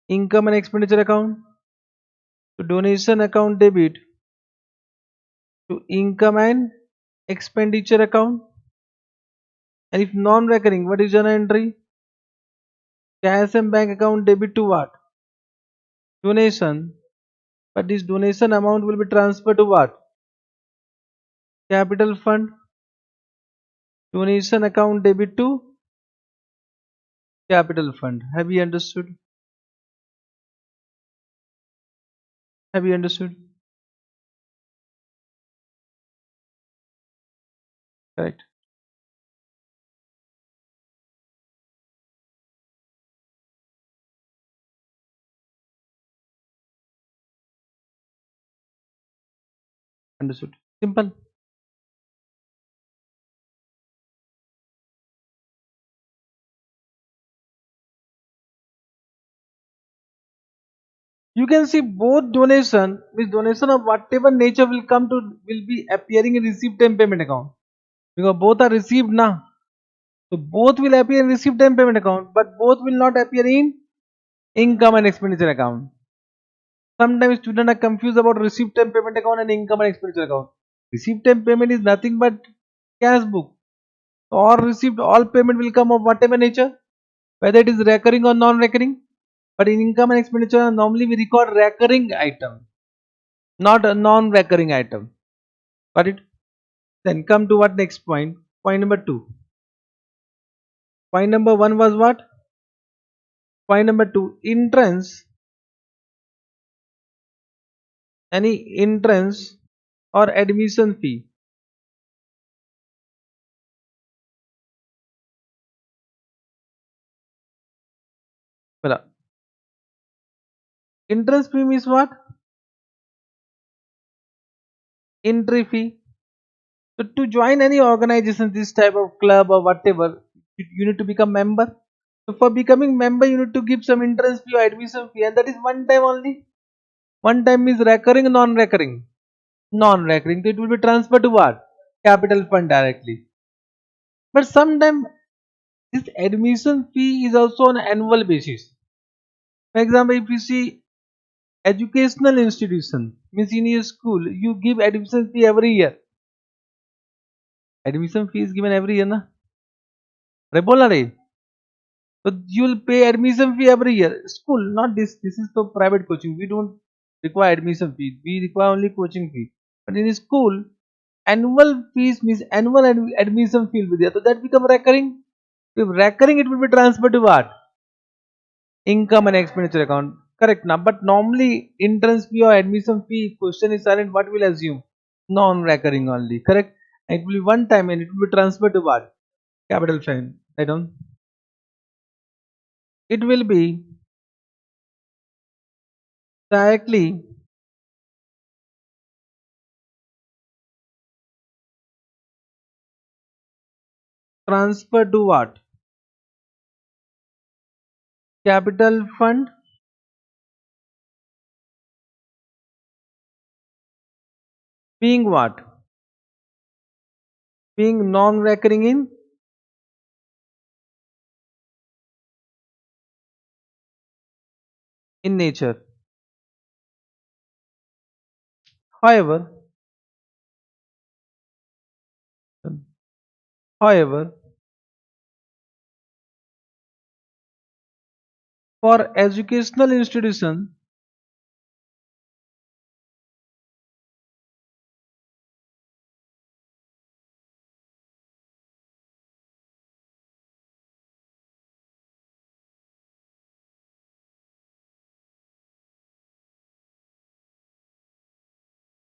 Income and expenditure account. So donation account debit to income and expenditure account. And if non-recurring, what is journal entry? Cash and bank account debit to what? Donation. But this donation amount will be transferred to what? Capital fund. Donation account debit to capital fund. Have you understood? Have you understood? Correct. Understood. Simple. You can see both donation, this donation of whatever nature will come to will be appearing in receipt and payment account. Because both are received now. So both will appear in receipt and payment account, but both will not appear in income and expenditure account. Sometimes students are confused about receipt and payment account and income and expenditure account. Receipt and payment is nothing but cash book. Or received all payment will come of whatever nature, whether it is recurring or non-recurring. But in income and expenditure, normally we record recurring item, not a non-recurring item. Got it? Then come to what next point? Point number two. Point number one was what? Point number two, entrance. Any entrance or admission fee. Well, entrance fee means what? Entry fee. So to join any organization, this type of club or whatever, you need to become member. So for becoming member, you need to give some entrance fee or admission fee, and that is one time only. One time is recurring, non-recurring. Non-recurring, so it will be transferred to what? Capital fund directly. But sometimes this admission fee is also on annual basis. For example, if you see educational institution, means in your school, you give admission fee every year. Admission fee is given every year, na? अरे बोल ना रे. So you will pay admission fee every year. School, not this. This is for private coaching. We don't require admission fee. We require only coaching fee. But in school, annual fees means annual admission fee will be there. So that become recurring. If recurring, it will be transferred to what? Income and expenditure account. Correct now. But normally, entrance fee or admission fee question is silent. What will assume? Non-recurring only. Correct. And it will be one time and it will be transferred to what? Capital fund. I don't. It will be directly transfer to what? Capital fund being what? Being non-recurring in nature. However, however, for educational institutions,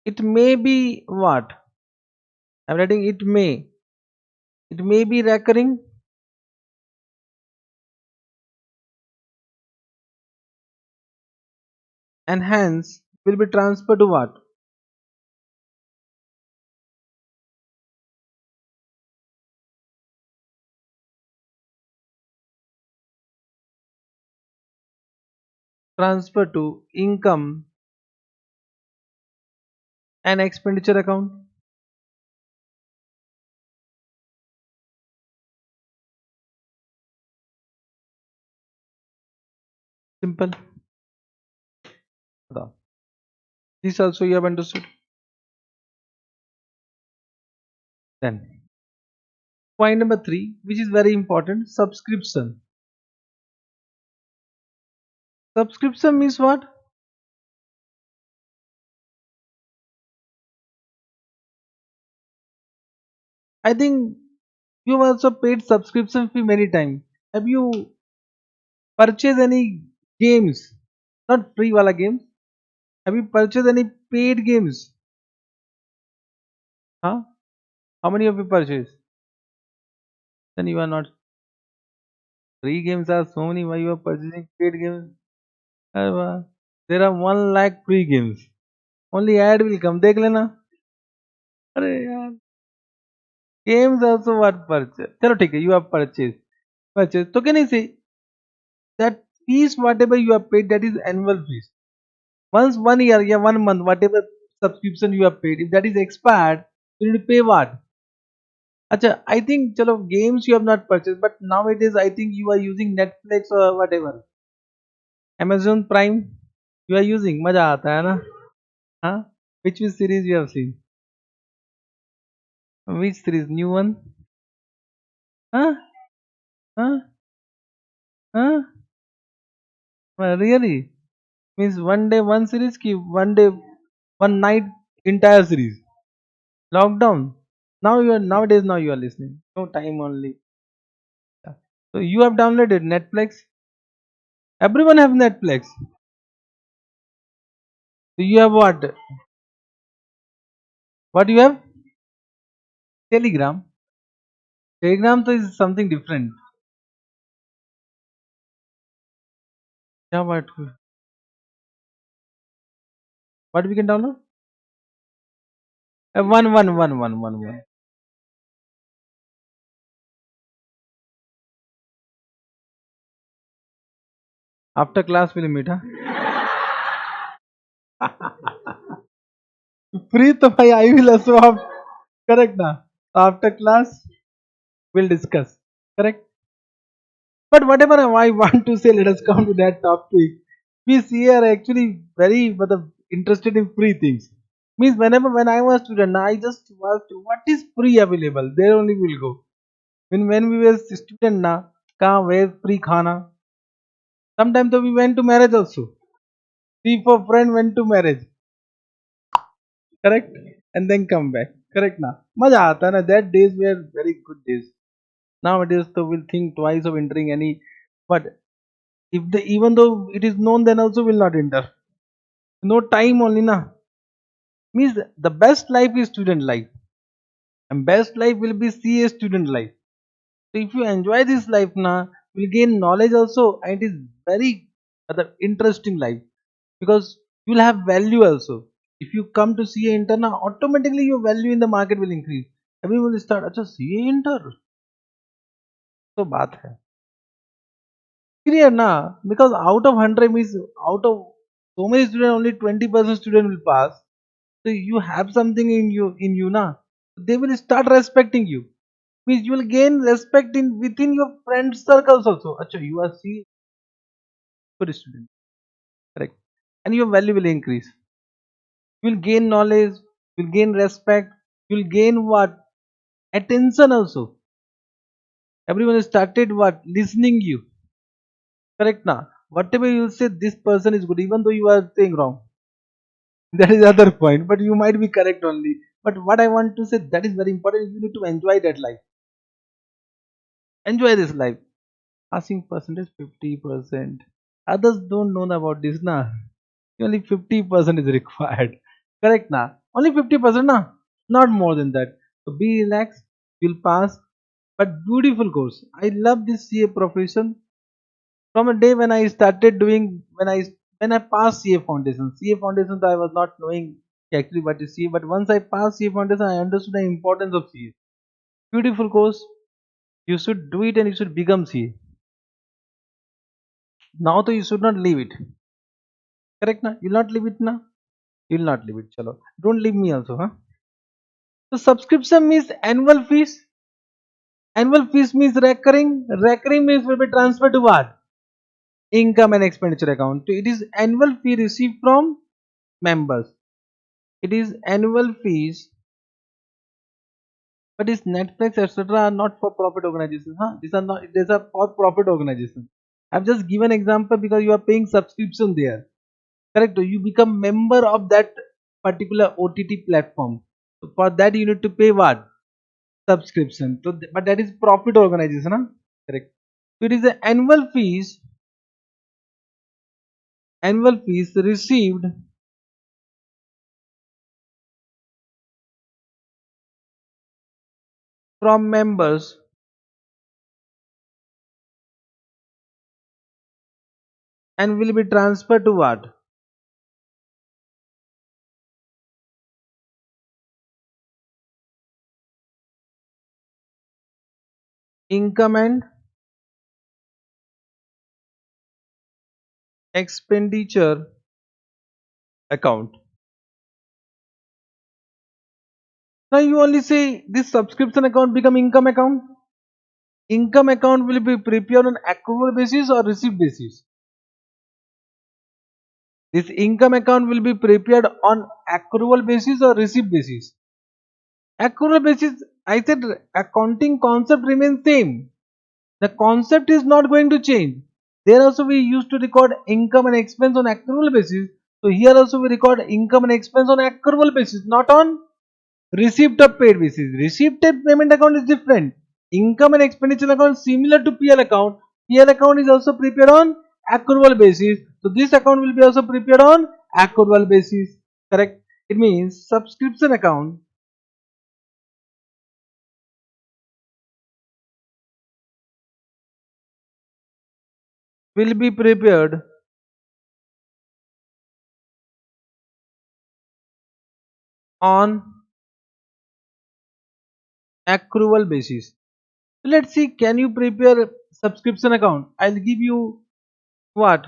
it may be what? I'm writing it may. It may be recurring and hence will be transferred to what? Transfer to income and expenditure account. Simple. This also you have understood. Then point number three, which is very important, subscription. Subscription means what? I think you also paid subscription fee many times. Have you purchased any games? Not free wala games. Have you purchased any paid games? Huh? How many of you purchased? Then you are not. Free games are so many. Why you are purchasing paid games? अरे वाह, there are 1 lakh free games. Only ad will come. देख लेना. अरे यार, games also what purchase. चलो ठीक है. You have purchased. Purchase. तो can you say that fees whatever you have paid that is annual fees. Once 1 year, yeah, 1 month, whatever subscription you have paid, if that is expired, you need to pay what? Acha, I think chalo games you have not purchased, but nowadays I think you are using Netflix or whatever. Amazon Prime you are using. मजा आता है ना? हाँ? Which series you have seen? Which series? New one? Huh? Huh? Huh? Really? Means one day one series ki one day one night entire series. Lockdown. Now you are nowadays now you are listening. No time only. Yeah. So you have downloaded Netflix. Everyone have Netflix. So you have what? What you have? Telegram. Telegram तो is something different. Yeah, what we can download? One. After class we'll meet, huh? Free तो भाई I will also have. Correct ना? After class we'll discuss. Correct? But whatever I want to say, let us come to that topic. We see are actually very interested in free things. Means whenever when I was student, I just was what is free available. There only we'll go. When we were student na, कहाँ where free khana. Sometimes though we went to marriage also. Three four friend went to marriage. Correct? And then come back. Correct na? मजा आता ना. That days were very good days. Nowadays though we'll think twice of entering any. But if the even though it is known, then also will not enter. No time only na. Means the best life is student life, and best life will be CA student life. So if you enjoy this life na, you'll gain knowledge also, and it is very other interesting life because You will have value also. If you come to CA intern, now automatically your value in the market will increase. Everyone will start, अच्छा CA intern तो बात है clear ना, because out of 100 means out of so many students only 20% student will pass. So you have something in you na, they will start respecting you. Means you will gain respect in within your friend circles also. Acha, you are C good student, correct, and your value will increase. You will gain knowledge, you will gain respect, you will gain what, attention also. Everyone started what, listening you, correct na. Whatever you say, this person is good, even though you are saying wrong. That is other point, but you might be correct only. But what I want to say, that is very important. You need to enjoy that life. Enjoy this life. Passing percentage 50%. Others don't know about this na. Only 50% is required. Correct na? Only 50% na? Not more than that. So be relaxed. You'll pass. But beautiful course. I love this CA profession. From a day when I started doing, when I passed CA foundation. CA foundation I was not knowing actually what is CA. But once I passed CA foundation, I understood the importance of CA. Beautiful course. You should do it and you should become CA. Now though you should not leave it. Correct na? You'll not leave it na? You'll not leave it. Chalo. Don't leave me also, huh? So subscription means annual fees. Annual fees means recurring. Recurring means will be transferred to what? Income and expenditure account. So it is annual fee received from members. It is annual fees. But is Netflix etc. are not for profit organizations. Huh? These are not. These are for profit organizations. I've just given example because you are paying subscription there. Correct? You become member of that particular OTT platform. So for that you need to pay what? Subscription. So but that is profit organization, huh? Correct. So it is the annual fees received from members and will be transferred to what? Income and expenditure account. Now you only say this subscription account become income account. Income account will be prepared on accrual basis or receipt basis. This income account will be prepared on accrual basis or receipt basis. Accrual basis, I said accounting concept remains same. The concept is not going to change. There also we used to record income and expense on accrual basis. So here also we record income and expense on accrual basis, not on receipt of paid basis. Receipt of payment account is different. Income and expenditure account similar to PL account. PL account is also prepared on accrual basis. So this account will be also prepared on accrual basis. Correct? It means subscription account will be prepared on accrual basis. So let's see, can you prepare subscription account? I'll give you what?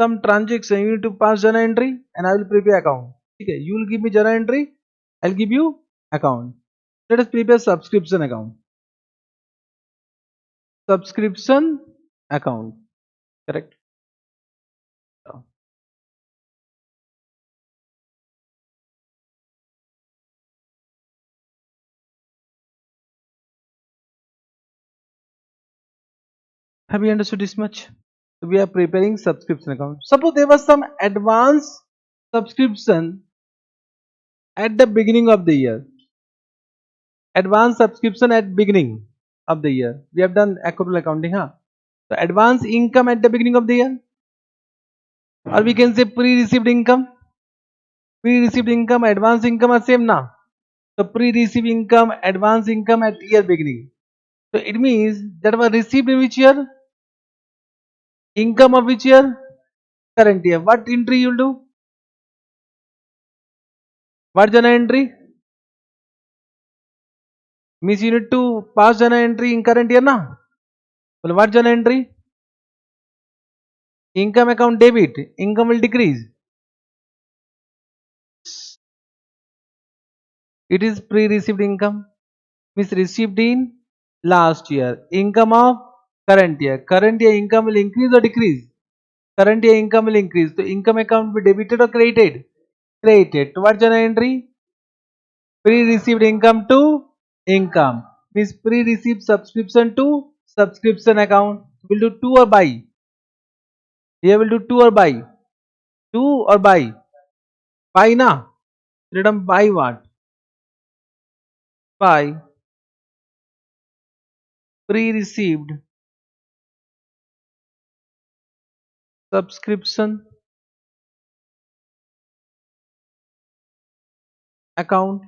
Some transaction. You need to pass journal entry and I will prepare account. Okay, you will give me journal entry, I'll give you account. Let us prepare subscription account. Subscription account. Correct. Have you understood this much? So we are preparing subscription account. Suppose there was some advance subscription at the beginning of the year. Advance subscription at beginning of the year. We have done accrual accounting, huh? So advance income at the beginning of the year, or we can say pre-received income. Pre-received income, advance income are same now. So pre-received income, advance income at year beginning. So it means that was received in which year? Income of which year? Current year. What entry you'll do? What journal entry? Means you need to pass journal entry in current year na. Well, what journal entry? Income account debit. Income will decrease. It is pre-received income. Means received in last year. Income of current year. Current year income will increase or decrease? Current year income will increase. So income account will be debited or credited? Credited. To what journal entry? Pre-received income to income. Means pre-received subscription to subscription account. Will do two or buy? Here will do two or buy? Two or buy? Buy na? Let them buy what? Buy pre-received subscription account.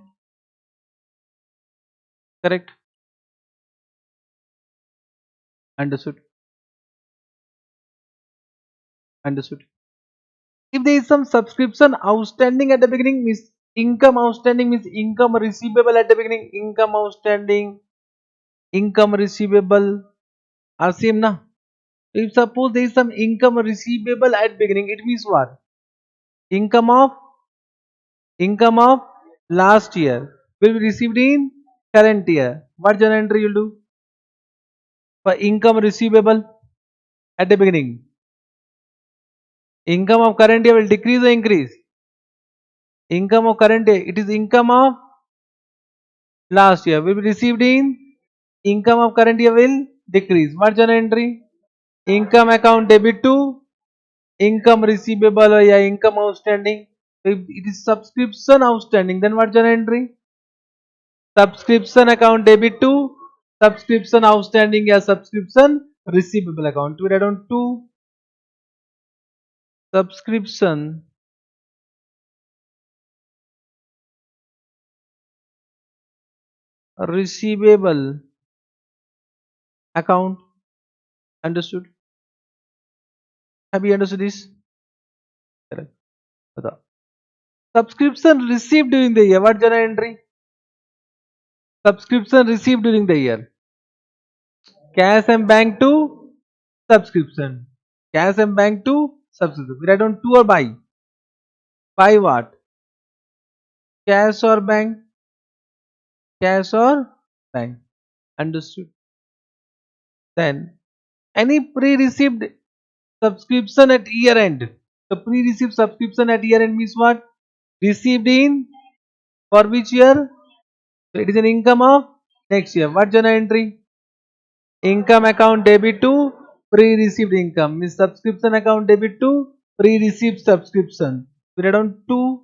Correct? Understood. Understood. If there is some subscription outstanding at the beginning, means income outstanding, means income receivable at the beginning. Income outstanding, income receivable are same na. If suppose there is some income receivable at beginning, it means what? Income of last year will be received in current year. What journal entry you'll do for income receivable at the beginning? Income of current year will decrease or increase? Income of current year, it is income of last year will be received in income of current year will decrease. What journal entry? Income account debit to income receivable or yeah, income outstanding. If it is subscription outstanding, then what journal entry? Subscription account debit to subscription outstanding या subscription receivable account. We write down to subscription receivable account. Understood? Have you understood this? Correct. बताओ. Subscription received during the year. What journal entry? Subscription received during the year. Cash and bank to subscription. Cash and bank to subscription. We write down to or buy. Buy what? Cash or bank? Cash or bank. Understood. Then any pre-received subscription at year end. The pre-received subscription at year end means what? Received in for which year? So it is an income of next year. What journal entry? Income account debit to pre-received income means subscription account debit to pre-received subscription. We write down to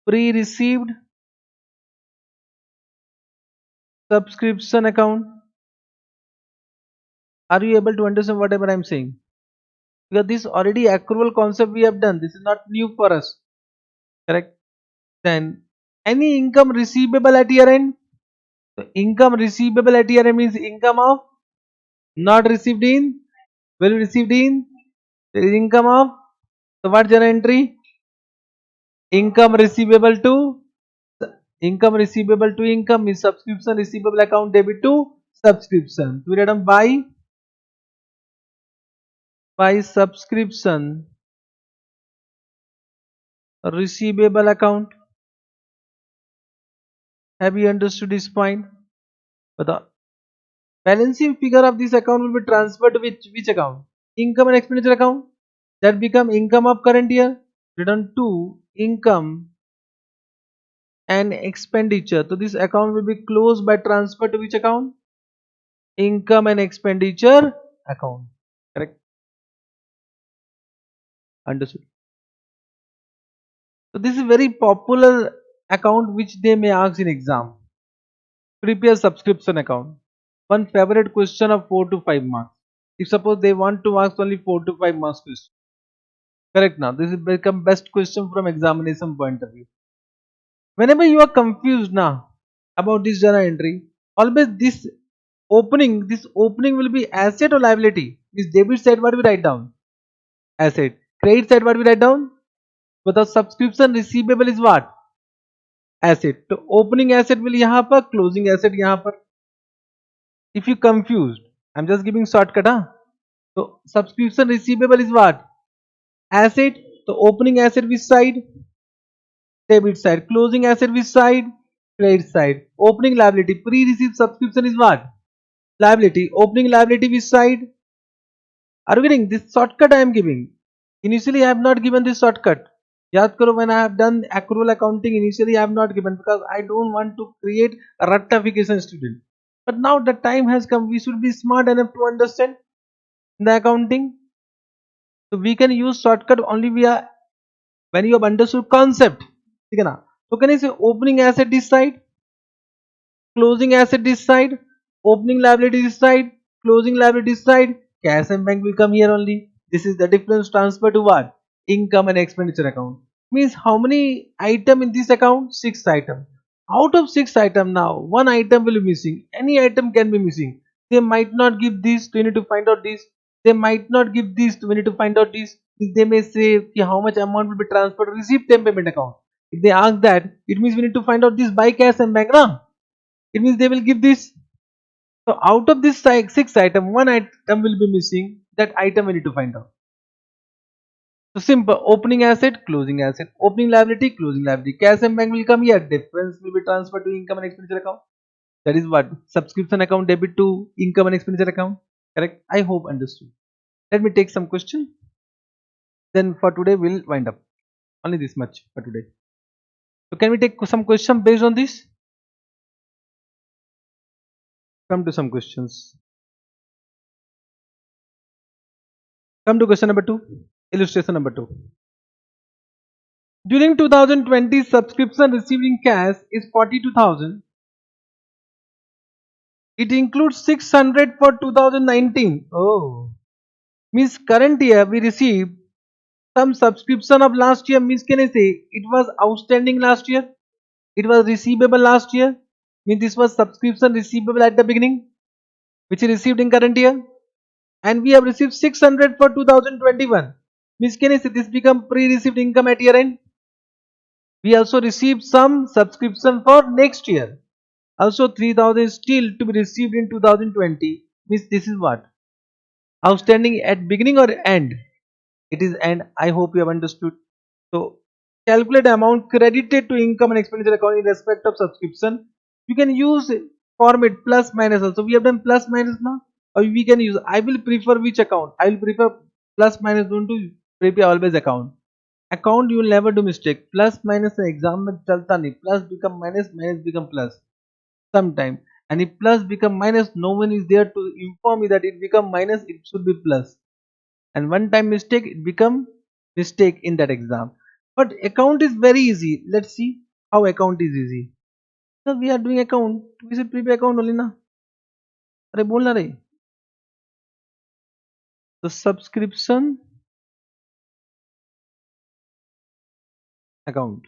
pre-received subscription account. Are you able to understand whatever I am saying? Because this already accrual concept we have done. This is not new for us. Correct? Then any income receivable at year end. So income receivable at year end means income of not received in will be received in. There is income of, so what journal entry? Income receivable to income is subscription receivable account debit to subscription. We write down by subscription receivable account. Have you understood this point? But the balancing figure of this account will be transferred to which account? Income and expenditure account. That become income of current year. Return to income and expenditure. So this account will be closed by transfer to which account? Income and expenditure account. Correct? Understood. So this is very popular account which they may ask in exam. Prepare subscription account. One favorite question of 4 to 5 marks. If suppose they want to ask only 4 to 5 marks question. Correct now. This will become best question from examination point of view. Whenever you are confused now about this journal entry, always this opening will be asset or liability. This debit side what we write down? Asset. Credit side what we write down? but the subscription receivable is what? Asset. तो opening asset will यहाँ पर, closing asset यहाँ पर. If you confused, I'm just giving shortcut, huh? So subscription receivable is what? Asset. So opening asset which side? Debit side. Closing asset which side? Credit side. Opening liability. Pre-received subscription is what? Liability. Opening liability which side? Are you getting this shortcut I am giving? Initially I have not given this shortcut. याद करो, when I have done accrual accounting initially I have not given because I don't want to create a rectification student. But now the time has come, we should be smart enough to understand the accounting. So we can use shortcut only via when you have understood concept. ठीक है ना? So can I say opening asset this side, closing asset this side, opening liability this side, closing liability this side, cash and bank will come here only. This is the difference transfer to what? Income and expenditure account. Means how many item in this account? 6 item. Out of 6 item, now one item will be missing. Any item can be missing. They might not give this, so you need to find out this. They might not give this, so we need to find out this. They may say कि how much amount will be transferred to receipt payment account. If they ask that, it means we need to find out this by cash and bank, na? It means they will give this. So out of this 6 item, one item will be missing. That item we need to find out. So simple: opening asset, closing asset, opening liability, closing liability. Cash and bank will come here. Difference will be transferred to income and expenditure account. That is what? Subscription account debit to income and expenditure account. Correct? I hope understood. Let me take some question. Then for today we'll wind up. Only this much for today. So can we take some question based on this? Come to some questions. Come to question number 2. Illustration number 2. During 2020, subscription received in cash is 42,000. It includes 600 for 2019. Oh, means current year we received some subscription of last year. Means can I say it was outstanding last year? It was receivable last year. Means this was subscription receivable at the beginning, which is received in current year. And we have received 600 for 2021. Means can I say this become pre-received income at year end? We also received some subscription for next year. Also 3000 still to be received in 2020. Means this is what? Outstanding at beginning or end? It is end. I hope you have understood. So calculate amount credited to income and expenditure account in respect of subscription. You can use format plus minus also. We have done plus minus now. Or we can use, I will prefer which account? I will prefer plus minus. Don't to prepare always account. Account you will never do mistake. Plus minus exam में चलता नहीं. Plus become minus, minus become plus. Sometime. And if plus become minus, no one is there to inform me that it become minus, it should be plus. And one time mistake, it become mistake in that exam. But account is very easy. Let's see how account is easy. So we are doing account. We should prepare account only ना. अरे बोलना रे. So subscription account.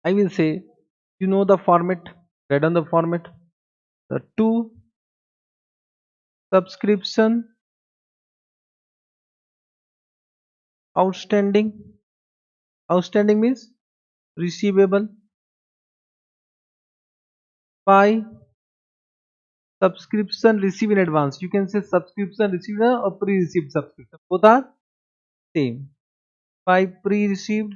I will say, you know the format. Read on the format. The two subscription outstanding. Outstanding means receivable by subscription received in advance. You can say subscription received or pre-received subscription. Both are same. By pre-received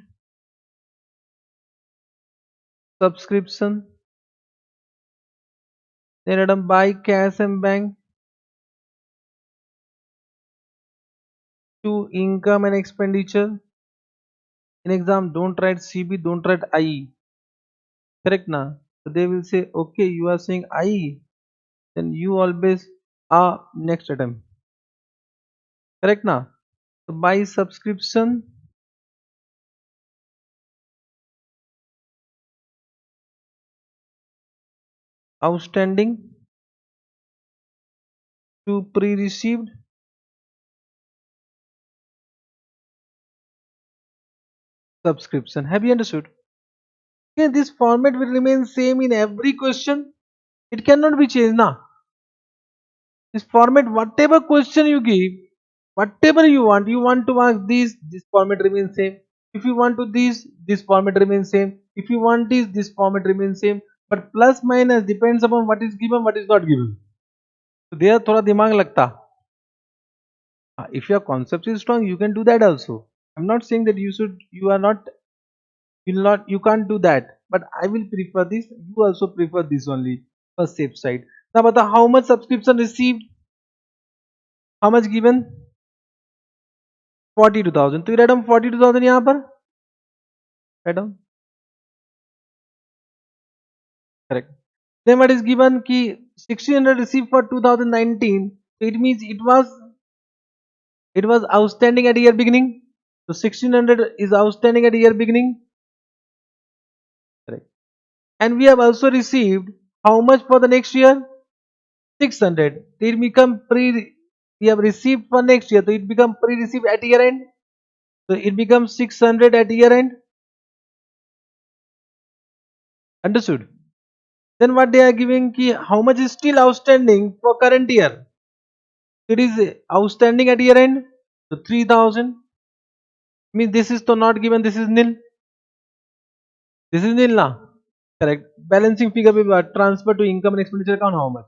subscription, then add by cash and bank to income and expenditure. In exam, don't write CB, don't write IE. Correct na? So they will say, okay, you are saying IE, then you always are next attempt. Correct na? So by subscription outstanding to pre-received subscription. Have you understood? Okay, this format will remain same in every question. It cannot be changed now. This format, whatever question you give, whatever you want to ask this format remains same. If you want to this format remains same. If you want this format remains same. But plus minus depends upon what is given, what is not given. So there थोड़ा दिमाग लगता. If your concept is strong, you can do that also. I'm not saying that you are not, will not, you can't do that. But I will prefer this. You also prefer this only for safe side. Now, but how much subscription received? How much given? 42,000. तो write down 42,000 यहाँ पर. Write down. Correct. Then what is given? कि 1,600 received for 2019. So it means it was outstanding at year beginning. So 1,600 is outstanding at year beginning. Correct. And we have also received how much for the next year? 600. It become pre. We have received for next year. So it become pre-received at year end. So it becomes 600 at year end. Understood? Then what they are giving? Ki how much is still outstanding for current year? It is outstanding at year end. So 3,000. Means this is to not given. This is nil. This is nil now. Correct. Balancing figure will be transfer to income and expenditure account. How much?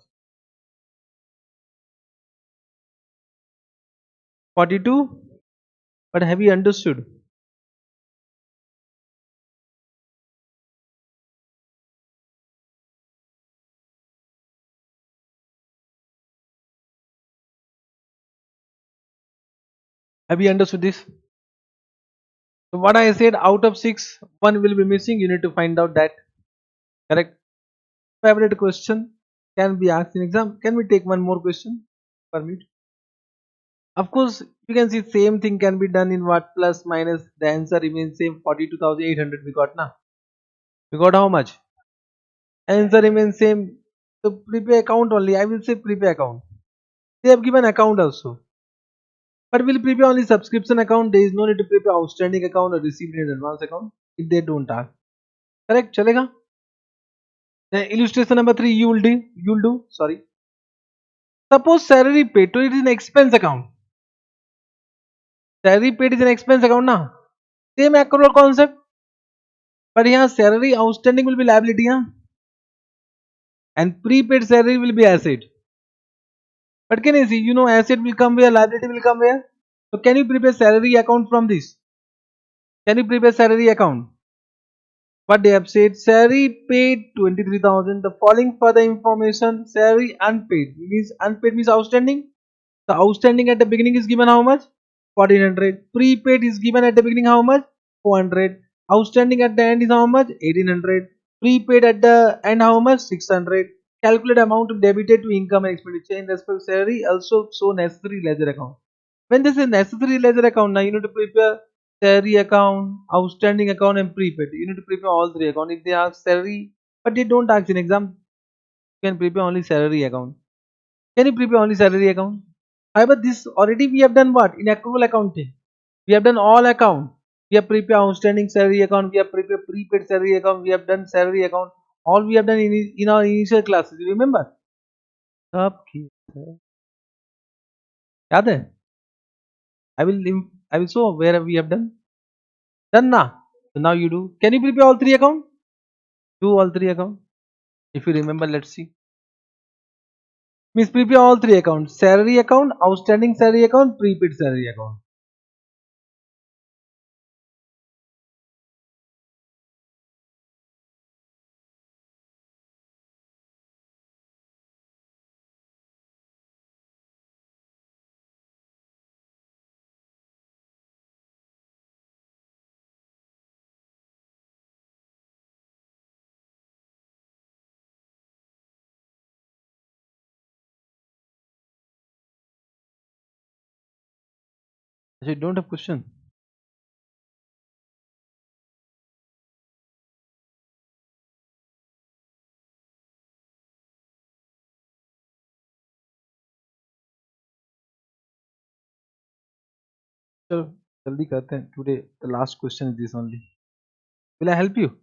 42. But have you understood? Have you understood this? So what I said, out of 6, 1 will be missing. You need to find out that. Correct. Favorite question can be asked in exam. Can we take one more question? Permit. Of course, you can see same thing can be done in what plus minus. The answer remains same. 42,800 we got now. We got how much? Answer remains same. So prepay account only. I will say prepay account. They have given account also. But will prepay only subscription account. There is no need to prepay outstanding account or received in advance account if they don't ask. Correct? Chalega? Then illustration number 3 you will do. You will do. Sorry. Suppose salary paid. So it is an expense account. Salary paid is an expense account now. Same accrual concept. But here salary outstanding will be liability. Huh? And prepaid salary will be asset. But can you see? You know asset will come where, liability will come where. So can you prepare salary account from this? Can you prepare salary account? What they have said, salary paid 23,000. The following further information, salary unpaid means outstanding. The outstanding at the beginning is given how much? 1,400. Prepaid is given at the beginning how much? 400. Outstanding at the end is how much? 1,800. Prepaid at the end how much? 600. Calculate amount debited to income and expenditure in respect to salary. Also show necessary ledger account. When this is necessary ledger account, now you need to prepare salary account, outstanding account, and prepaid. You need to prepare all three account. If they ask salary, but they don't ask in exam, you can prepare only salary account. Can you prepare only salary account? However, this already we have done what? In accrual accounting. We have done all account. We have prepared outstanding salary account. We have prepared prepaid salary account. We have done salary account. All we have done in our initial classes. You remember? सब किए थे. याद है? I will show where we have done. Done na. So now you do. Can you prepare all three account? Do all three account. If you remember, let's see. Means prepare all three accounts. Salary account, outstanding salary account, prepaid salary account. So you don't have question. So जल्दी करते हैं. Today the last question is this only. Will I help you?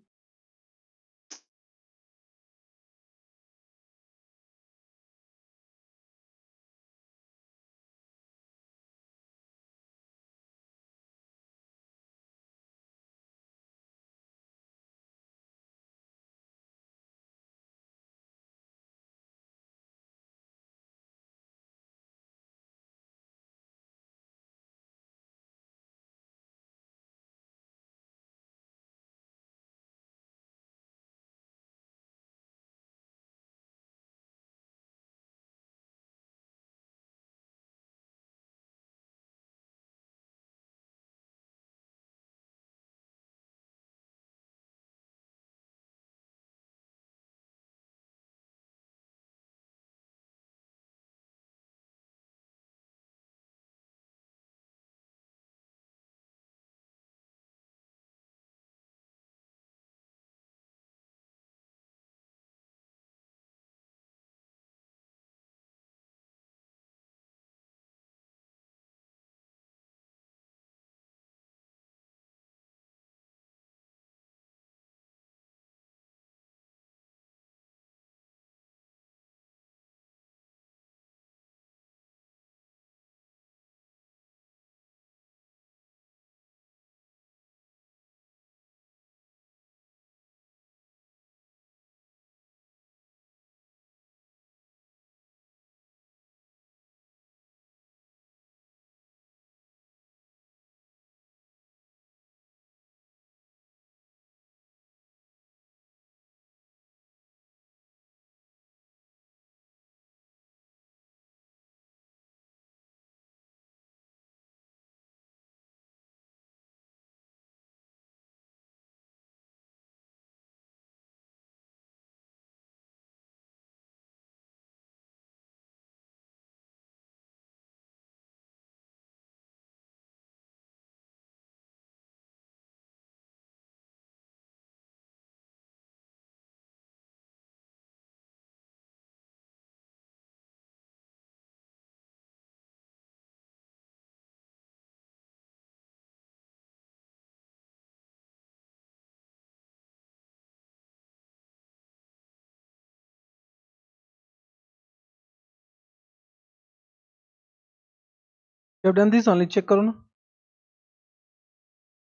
You have done this only. Check करो ना.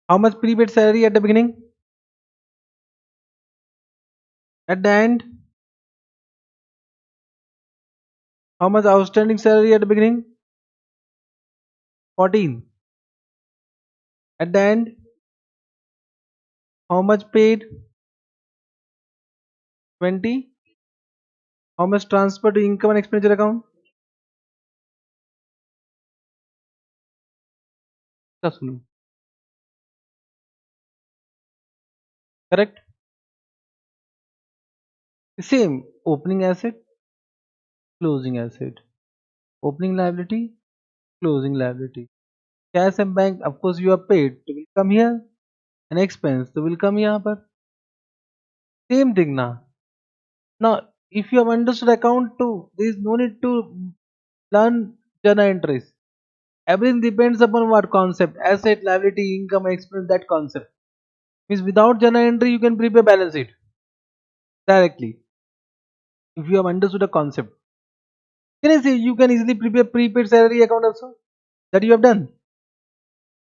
How much prepaid salary at the beginning? At the end, how much outstanding salary at the beginning? 14. At the end, how much paid? 20. How much transfer to income and expenditure account? का सुनो. Correct? Same. Opening asset, closing asset. Opening liability, closing liability. Cash and bank, of course you are paid. So will come here. An expense, so will come here. पर. Same thing now. Now, if you have understood account too, there is no need to learn journal entries. Everything depends upon what concept: asset, liability, income, expense. That concept means without journal entry you can prepare balance sheet directly. If you have understood a concept, can I say you can easily prepare prepaid salary account also? That you have done,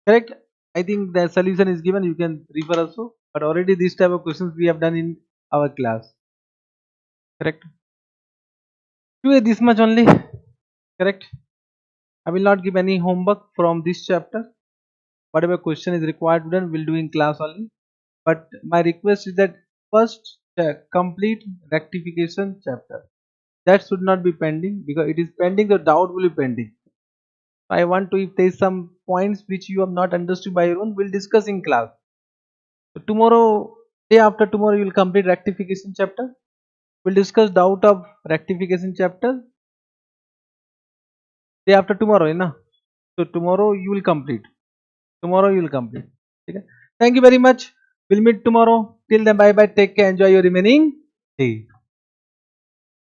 correct? I think the solution is given. You can refer also. But already this type of questions we have done in our class, correct? Today this much only, correct? I will not give any homework from this chapter. Whatever question is required to done, we'll do in class only. But my request is that first complete rectification chapter. That should not be pending, because it is pending, the doubt will be pending. I want to, if there is some points which you have not understood by your own, we'll discuss in class. So tomorrow, day after tomorrow, you will complete rectification chapter. We'll discuss doubt of rectification chapter. Day after tomorrow, na? So tomorrow you will complete. Tomorrow you will complete. Okay? Thank you very much. We'll meet tomorrow. Till then, bye bye. Take care. Enjoy your remaining day.